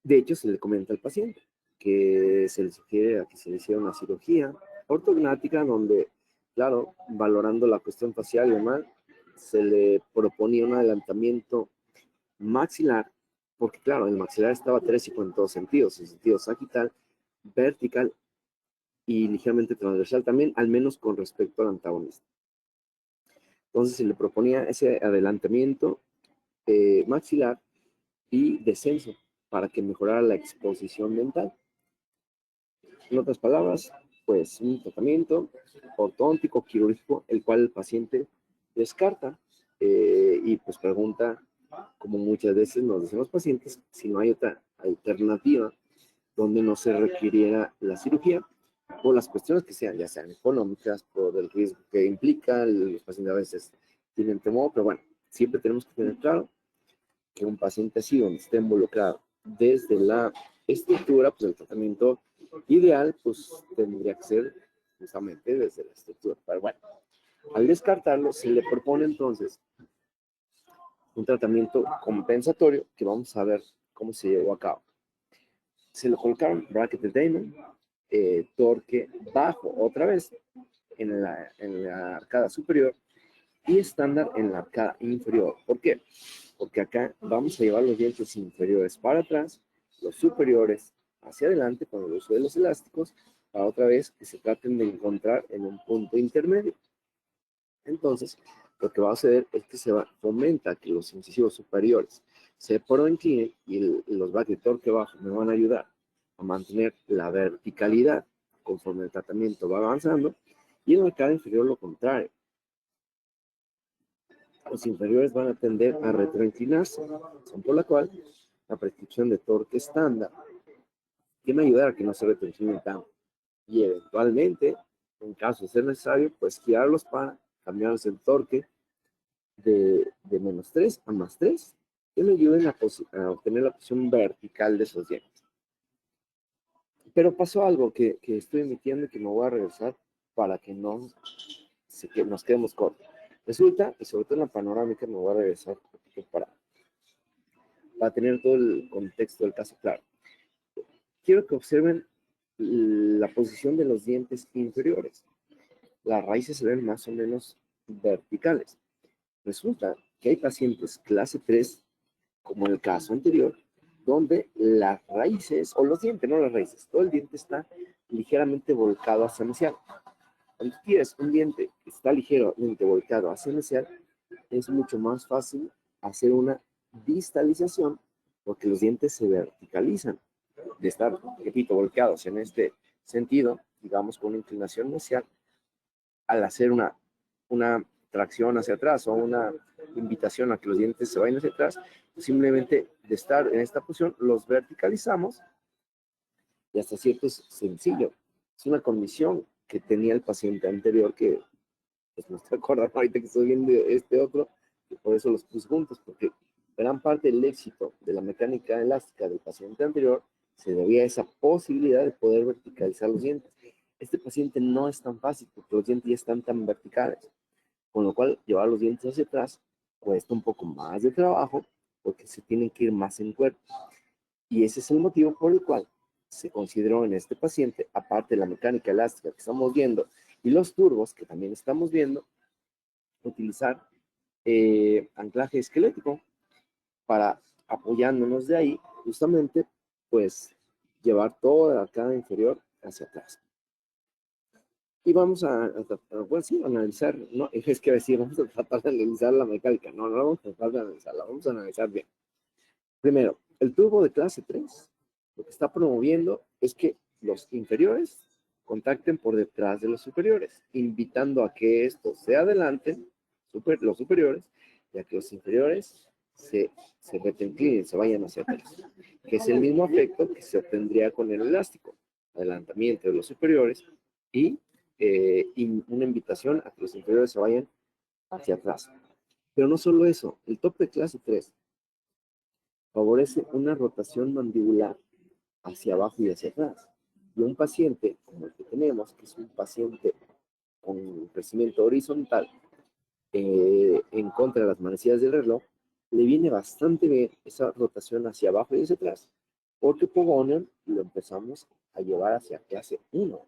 Speaker 1: De hecho, se le comenta al paciente que se le sugiere a que se le hiciera una cirugía ortognática donde, claro, valorando la cuestión facial y demás, se le proponía un adelantamiento maxilar, porque claro, el maxilar estaba trésico en todos sentidos, en sentido sagital, vertical y ligeramente transversal también, al menos con respecto al antagonista. Entonces se le proponía ese adelantamiento maxilar y descenso para que mejorara la exposición dental. En otras palabras, pues un tratamiento ortodóntico quirúrgico, el cual el paciente descarta y pues pregunta, como muchas veces nos dicen los pacientes, si no hay otra alternativa donde no se requiriera la cirugía por las cuestiones que sean, ya sean económicas, por el riesgo que implica, los pacientes a veces tienen temor, pero bueno, siempre tenemos que tener claro que un paciente así, donde esté involucrado desde la estructura, pues el tratamiento ideal, pues tendría que ser justamente desde la estructura. Pero bueno, al descartarlo, se le propone entonces un tratamiento compensatorio que vamos a ver cómo se llevó a cabo. Se le colocaron bracket de Damon, torque bajo otra vez en la arcada superior y estándar en la arcada inferior. ¿Por qué? Porque acá vamos a llevar los dientes inferiores para atrás, los superiores hacia adelante con el uso de los elásticos, para otra vez que se traten de encontrar en un punto intermedio. Entonces, lo que va a suceder es que fomenta que los incisivos superiores se proinclinen y los brackets de torque bajo me van a ayudar a mantener la verticalidad conforme el tratamiento va avanzando, y en la arcada inferior lo contrario. Los inferiores van a tender a retroinclinarse, razón por la cual la prescripción de torque estándar tiene que ayudar a que no se retroinclinen tanto. Y eventualmente, en caso de ser necesario, pues girarlos para cambiarles el torque de -3 a +3, que le ayuden a obtener la posición vertical de esos dientes. Pero pasó algo que estoy emitiendo y que me voy a regresar para que no que nos quedemos cortos. Resulta, y sobre todo en la panorámica, me voy a regresar para tener todo el contexto del caso claro. Quiero que observen la posición de los dientes inferiores. Las raíces se ven más o menos verticales. Resulta que hay pacientes clase 3, como en el caso anterior, donde las raíces, o los dientes, no las raíces, todo el diente está ligeramente volcado hacia mesial. Cuando tienes un diente que está ligeramente volcado hacia mesial, es mucho más fácil hacer una distalización porque los dientes se verticalizan. De estar, repito, volcados en este sentido, digamos con una inclinación mesial, al hacer una tracción hacia atrás o una invitación a que los dientes se vayan hacia atrás, simplemente de estar en esta posición los verticalizamos y hasta cierto es sencillo. Es una condición que tenía el paciente anterior que pues no estoy acordando ahorita que estoy viendo este otro, y por eso los puse juntos, porque gran parte del éxito de la mecánica elástica del paciente anterior se debía a esa posibilidad de poder verticalizar los dientes. Este paciente no es tan fácil porque los dientes ya están tan verticales, con lo cual llevar los dientes hacia atrás cuesta un poco más de trabajo porque se tienen que ir más en cuerpo. Y ese es el motivo por el cual se consideró en este paciente, aparte de la mecánica elástica que estamos viendo y los turbos que también estamos viendo, utilizar anclaje esquelético para, apoyándonos de ahí, justamente, pues, llevar toda la arcada inferior hacia atrás. Y vamos bueno, sí, analizar, no, es que decir, vamos a tratar de analizar la mecánica, no vamos a tratar de analizarla, vamos a analizar bien. Primero, el turbo de clase 3, lo que está promoviendo es que los inferiores contacten por detrás de los superiores, invitando a que estos se adelanten, los superiores, y a que los inferiores se retentillen, se vayan hacia atrás, que es el mismo efecto que se obtendría con el elástico, adelantamiento de los superiores y una invitación a que los inferiores se vayan hacia atrás. Pero no solo eso, el top de clase 3 favorece una rotación mandibular hacia abajo y hacia atrás. Y un paciente como el que tenemos, que es un paciente con crecimiento horizontal, en contra de las manecillas del reloj, le viene bastante bien esa rotación hacia abajo y hacia atrás, porque Pogonion lo empezamos a llevar hacia clase 1.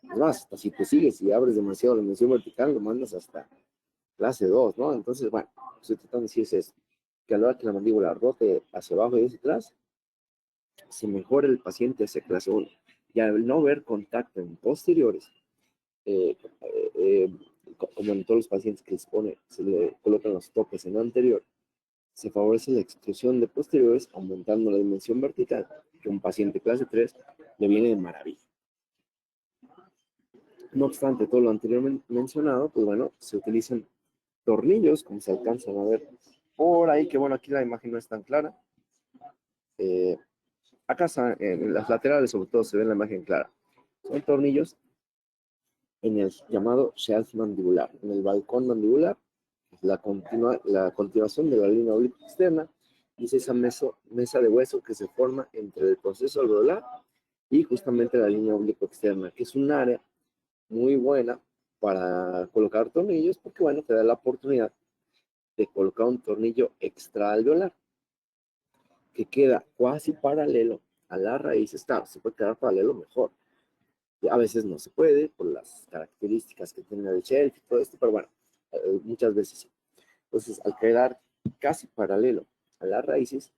Speaker 1: Además, hasta si te sigues y abres demasiado la dimensión vertical, lo mandas hasta clase 2, ¿no? Entonces, bueno, estoy tratando de decir es que a la hora que la mandíbula rote hacia abajo y hacia atrás, se mejora el paciente hacia clase 1. Y al no ver contacto en posteriores, eh, eh, como en todos los pacientes que se le colocan los topes en lo anterior, se favorece la exclusión de posteriores, aumentando la dimensión vertical, que un paciente clase 3 le viene de maravilla. No obstante todo lo anterior mencionado, pues bueno, se utilizan tornillos, como se alcanzan a ver por ahí, que bueno, aquí la imagen no es tan clara. Acá en las laterales, sobre todo, se ve la imagen clara. Son tornillos en el llamado shelf mandibular, en el balcón mandibular, la continuación de la línea obliqua externa, y es esa mesa de hueso que se forma entre el proceso alveolar y justamente la línea obliqua externa, que es un área muy buena para colocar tornillos, porque bueno, te da la oportunidad de colocar un tornillo extraalveolar que queda casi paralelo a las raíces. Claro, se puede quedar paralelo mejor. Y a veces no se puede por las características que tiene el shelf y todo esto, pero bueno, muchas veces sí. Entonces, al quedar casi paralelo a las raíces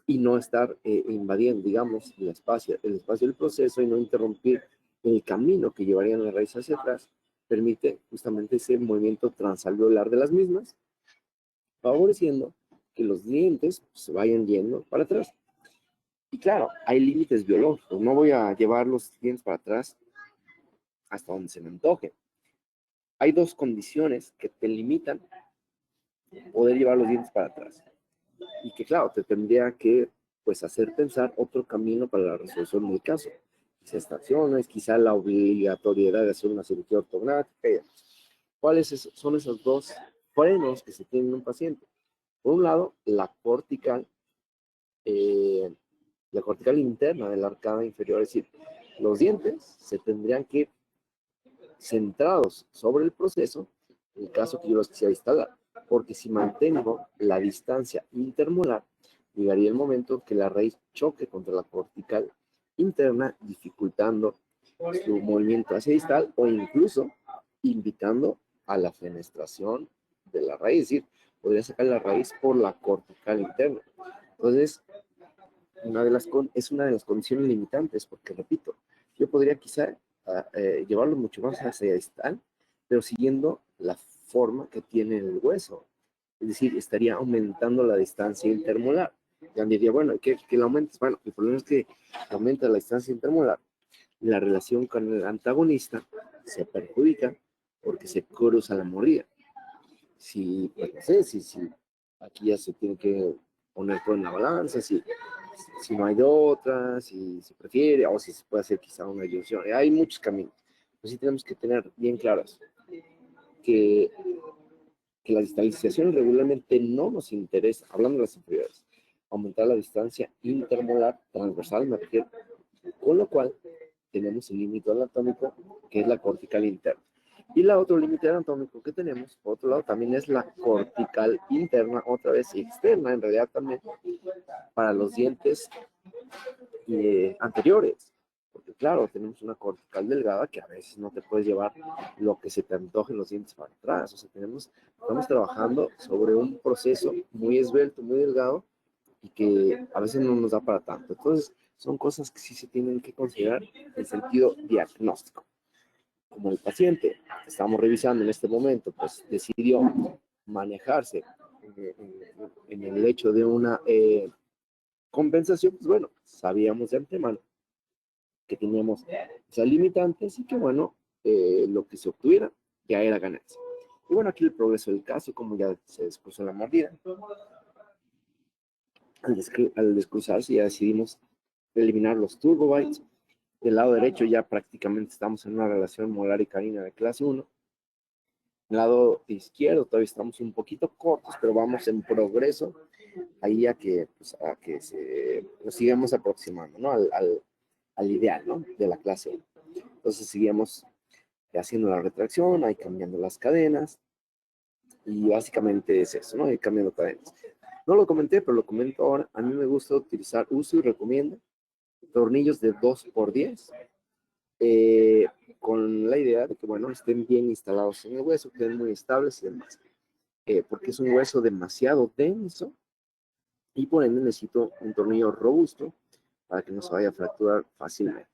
Speaker 1: y no estar invadiendo, digamos, el espacio del proceso y no interrumpir el camino que llevarían las raíces hacia atrás, permite justamente ese movimiento transalveolar de las mismas, favoreciendo que los dientes se vayan yendo para atrás. Y claro, hay límites biológicos. No voy a llevar los dientes para atrás hasta donde se me antoje. Hay dos condiciones que te limitan poder llevar los dientes para atrás. Y que claro, te tendría que pues hacer pensar otro camino para la resolución del caso. Quizá estaciones, quizá la obligatoriedad de hacer una cirugía ortognática. ¿Cuáles son esos dos frenos que se tienen en un paciente? Por un lado, la cortical interna de la arcada inferior, es decir, los dientes se tendrían que ir centrados sobre el proceso, en el caso que yo los quisiera instalar, porque si mantengo la distancia intermolar, llegaría el momento que la raíz choque contra la cortical interna, dificultando su movimiento hacia distal o incluso invitando a la fenestración de la raíz, es decir, podría sacar la raíz por la cortical interna. Entonces, es una de las condiciones limitantes, porque repito, yo podría quizá llevarlo mucho más hacia distal, pero siguiendo la forma que tiene el hueso. Es decir, estaría aumentando la distancia intermolar. Ya diría, bueno, ¿qué lo aumentas? Bueno, el problema es que aumenta la distancia intermolar. La relación con el antagonista se perjudica porque se cruza la mordida. Si, pues no sé, si aquí ya se tiene que poner todo en la balanza, si no hay de otra, si se prefiere, o si se puede hacer quizá una ilusión. Hay muchos caminos. Pues sí tenemos que tener bien claros que, que las distalizaciones regularmente no nos interesa, hablando de las inferiores, aumentar la distancia intermolar transversal, me refiero, con lo cual tenemos el límite anatómico, que es la cortical interna. Y la otro límite anatómico que tenemos, por otro lado, también es la cortical interna, otra vez externa, en realidad también, para los dientes anteriores. Porque claro, tenemos una cortical delgada que a veces no te puedes llevar lo que se te antoje los dientes para atrás. O sea, estamos trabajando sobre un proceso muy esbelto, muy delgado, y que a veces no nos da para tanto. Entonces, son cosas que sí se tienen que considerar en sentido diagnóstico. Como el paciente que estamos revisando en este momento, pues decidió manejarse en el hecho de una compensación, pues bueno, sabíamos de antemano que teníamos esas limitantes y que bueno, lo que se obtuviera ya era ganancia. Y bueno, aquí el progreso del caso, como ya se descruzó la mordida, al descruzarse ya decidimos eliminar los turbobytes. Del lado derecho ya prácticamente estamos en una relación molar y canina de clase 1. Del lado izquierdo todavía estamos un poquito cortos, pero vamos en progreso ahí a que nos sigamos aproximando, ¿no? al ideal, ¿no? De la clase 1. Entonces seguíamos haciendo la retracción, ahí cambiando las cadenas, y básicamente es eso, ¿no? Ir cambiando cadenas. No lo comenté, pero lo comento ahora. A mí me gusta utilizar, uso y recomiendo tornillos de 2x10, con la idea de que, bueno, estén bien instalados en el hueso, queden muy estables y demás. Porque es un hueso demasiado denso y por ende necesito un tornillo robusto para que no se vaya a fracturar fácilmente.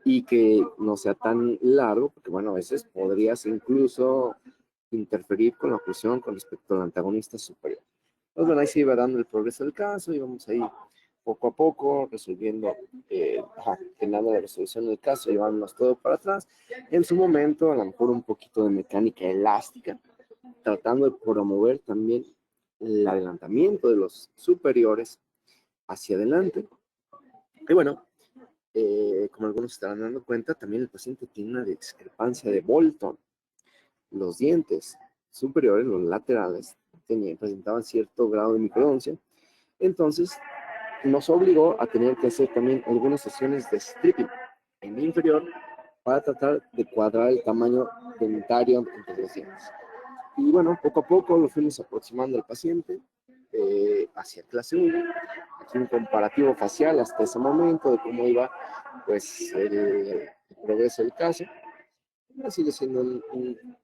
Speaker 1: Y que no sea tan largo, porque bueno, a veces podrías incluso interferir con la oclusión con respecto al antagonista superior. Entonces, bueno, ahí se iba dando el progreso del caso, íbamos ahí poco a poco resolviendo, teniendo la resolución del caso, llevándonos todo para atrás. En su momento, a lo mejor un poquito de mecánica elástica, tratando de promover también el adelantamiento de los superiores hacia adelante. Y bueno, como algunos estarán dando cuenta, también el paciente tiene una discrepancia de Bolton. Los dientes superiores, los laterales, presentaban cierto grado de microdoncia. Entonces, nos obligó a tener que hacer también algunas sesiones de stripping en el inferior para tratar de cuadrar el tamaño dentario entre los dientes. Y bueno, poco a poco lo fuimos aproximando al paciente hacia clase 1. Aquí un comparativo facial hasta ese momento de cómo iba pues el progreso del caso. Sigue siendo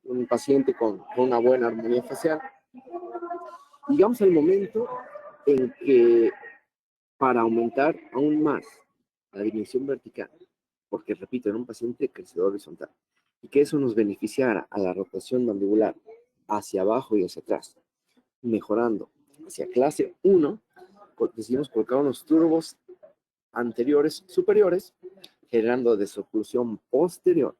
Speaker 1: un paciente con una buena armonía facial. Llegamos al momento en que para aumentar aún más la dimensión vertical, porque repito, era un paciente crecedor horizontal, y que eso nos beneficiara a la rotación mandibular hacia abajo y hacia atrás, mejorando hacia clase 1, decidimos colocar unos turbos anteriores superiores, generando desoclusión posterior,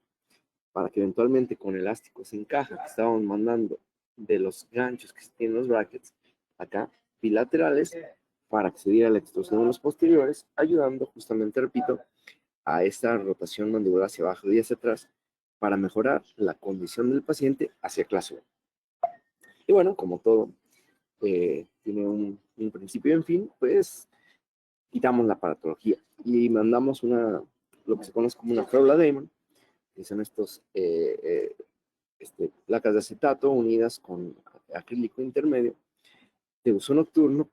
Speaker 1: para que eventualmente con elásticos en caja que estábamos mandando de los ganchos que tienen los brackets, acá, bilaterales, para que se diera la extrusión de los posteriores, ayudando justamente, repito, a esta rotación mandibular hacia abajo y hacia atrás, para mejorar la condición del paciente hacia clase 1. Y bueno, como todo tiene un principio y un fin, pues quitamos la aparatología y mandamos lo que se conoce como una férula Damon, que son estos placas de acetato unidas con acrílico intermedio de uso nocturno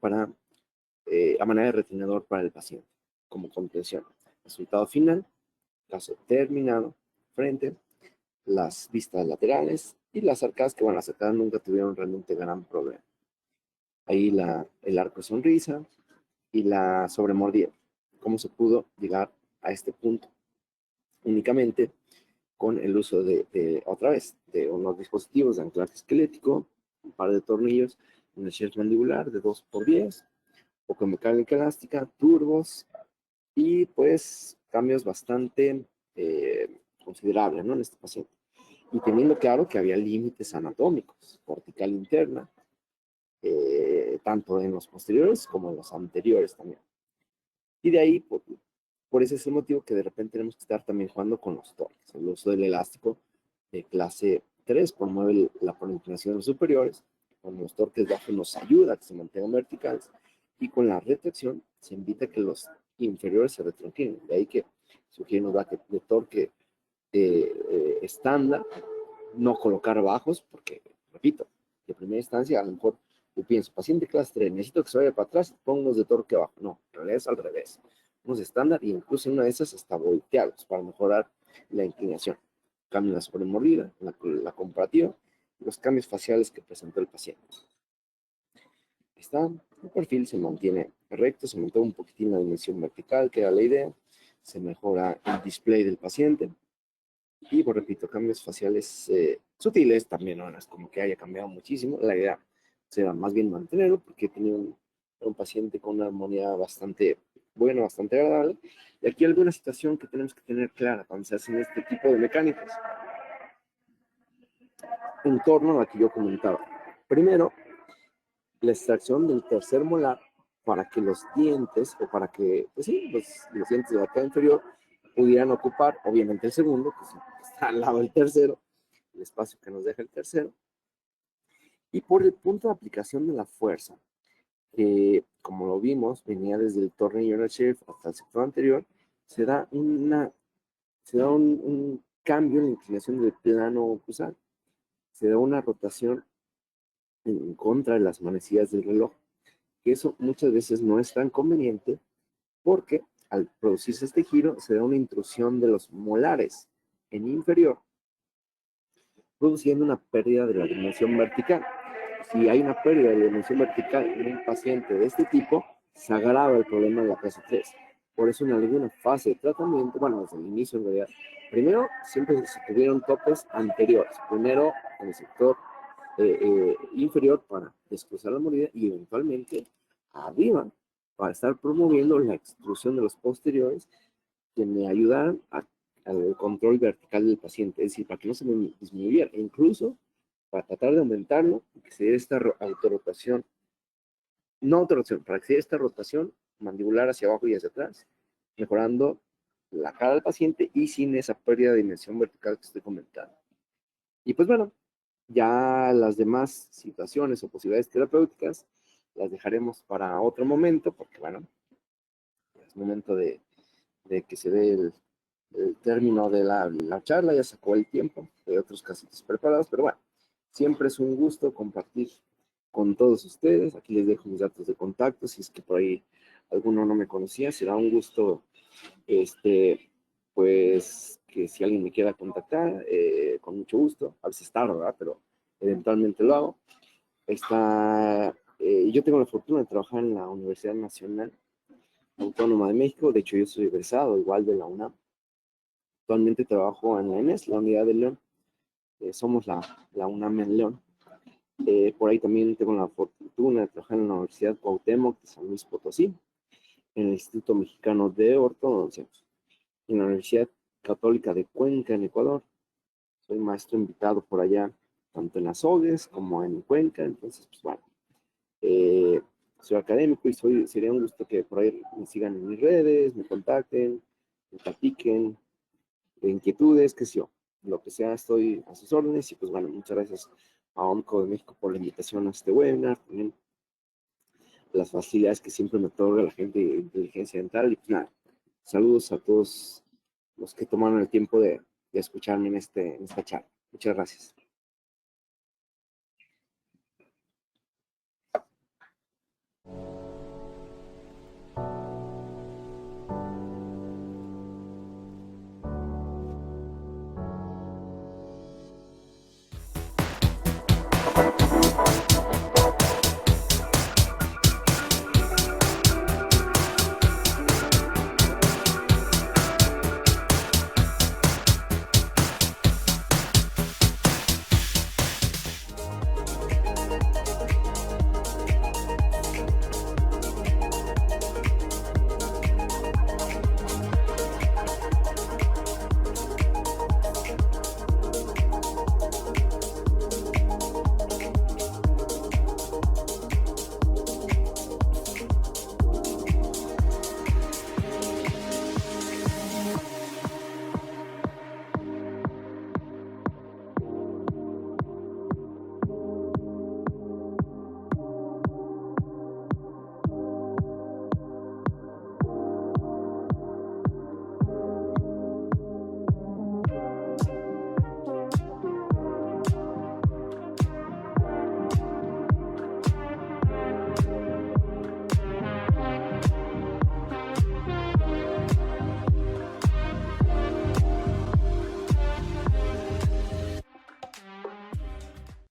Speaker 1: a manera de retenedor para el paciente, como contención. Resultado final, caso terminado, frente, las vistas laterales y las arcadas, que bueno, las arcadas nunca tuvieron realmente gran problema. Ahí el arco de sonrisa y la sobremordida. ¿Cómo se pudo llegar a este punto? Únicamente con el uso otra vez, de unos dispositivos de anclaje esquelético, un par de tornillos, un shear mandibular de 2x10, poco mecánica elástica, turbos, y pues cambios bastante considerables, ¿no? En este paciente. Y teniendo claro que había límites anatómicos, cortical interna, tanto en los posteriores como en los anteriores también. Y de ahí, por ese es el motivo que de repente tenemos que estar también jugando con los torques. El uso del elástico de clase 3 promueve la proliferación de los superiores, con los torques bajos nos ayuda a que se mantengan verticales, y con la retracción se invita a que los inferiores se retronquinen. De ahí que sugiere un bracket de torque estándar, no colocar bajos, porque, repito, de primera instancia a lo mejor yo pienso, paciente clase 3, necesito que se vaya para atrás, pongo unos de torque abajo. No, en realidad es al revés. Unos estándar y incluso en una de esas hasta volteados para mejorar la inclinación. Cambio la sobremordida, la comparativa, los cambios faciales que presentó el paciente. Está, el perfil se mantiene recto, se mantiene un poquitín la dimensión vertical, que era la idea, se mejora el display del paciente, y, pues, repito, cambios faciales sutiles, también no es como que haya cambiado muchísimo. La idea será más bien mantenerlo, porque tenía un paciente con una armonía bastante buena, bastante agradable. Y aquí alguna situación que tenemos que tener clara cuando se hacen este tipo de mecánicas, en torno a la que yo comentaba. Primero, la extracción del tercer molar para que los dientes, o para que, pues sí, los dientes de la cara inferior pudieran ocupar, obviamente, el segundo, que está al lado del tercero, el espacio que nos deja el tercero. Y por el punto de aplicación de la fuerza, que como lo vimos, venía desde el tornillo en el sheath hasta el sector anterior, se da un cambio en la inclinación del plano oclusal, se da una rotación en contra de las manecillas del reloj, que eso muchas veces no es tan conveniente porque al producirse este giro se da una intrusión de los molares en inferior, produciendo una pérdida de la dimensión vertical. Si hay una pérdida de la dimensión vertical en un paciente de este tipo, se agrava el problema de la clase 3. Por eso en alguna fase de tratamiento, bueno, desde el inicio en realidad, primero siempre se tuvieron topes anteriores. Primero en el sector inferior para descruzar la mordida y eventualmente arriba para estar promoviendo la extrusión de los posteriores que me ayudaran al control vertical del paciente, es decir, para que no se me disminuyera, e incluso para tratar de aumentarlo y que se dé esta autorrotación, no autorrotación, para que se dé esta rotación mandibular hacia abajo y hacia atrás, mejorando la cara del paciente y sin esa pérdida de dimensión vertical que estoy comentando. Y pues bueno, ya las demás situaciones o posibilidades terapéuticas las dejaremos para otro momento, porque bueno, es momento de que se dé el término de la charla, ya sacó el tiempo, hay otros casitos preparados, pero bueno, siempre es un gusto compartir con todos ustedes. Aquí les dejo mis datos de contacto, si es que por ahí alguno no me conocía, será un gusto, pues, que si alguien me quiera contactar, con mucho gusto, a veces tarde, ¿verdad? Pero eventualmente lo hago. Yo tengo la fortuna de trabajar en la Universidad Nacional Autónoma de México, de hecho yo soy egresado igual de la UNAM. Actualmente trabajo en la ENES, la Unidad de León. Somos la UNAM en León. Por ahí también tengo la fortuna de trabajar en la Universidad Cuauhtémoc de San Luis Potosí, en el Instituto Mexicano de Ortodoncia, en la Universidad Católica de Cuenca, en Ecuador. Soy maestro invitado por allá, tanto en Azogues como en Cuenca. Entonces, pues bueno, soy académico y sería un gusto que por ahí me sigan en mis redes, me contacten, me platiquen de inquietudes, qué sé yo, lo que sea, estoy a sus órdenes. Y pues bueno, muchas gracias a OMCO de México por la invitación a este webinar, también las facilidades que siempre me otorga la gente de inteligencia dental. Y pues nada, saludos a todos los que tomaron el tiempo de escucharme en esta charla. Muchas gracias.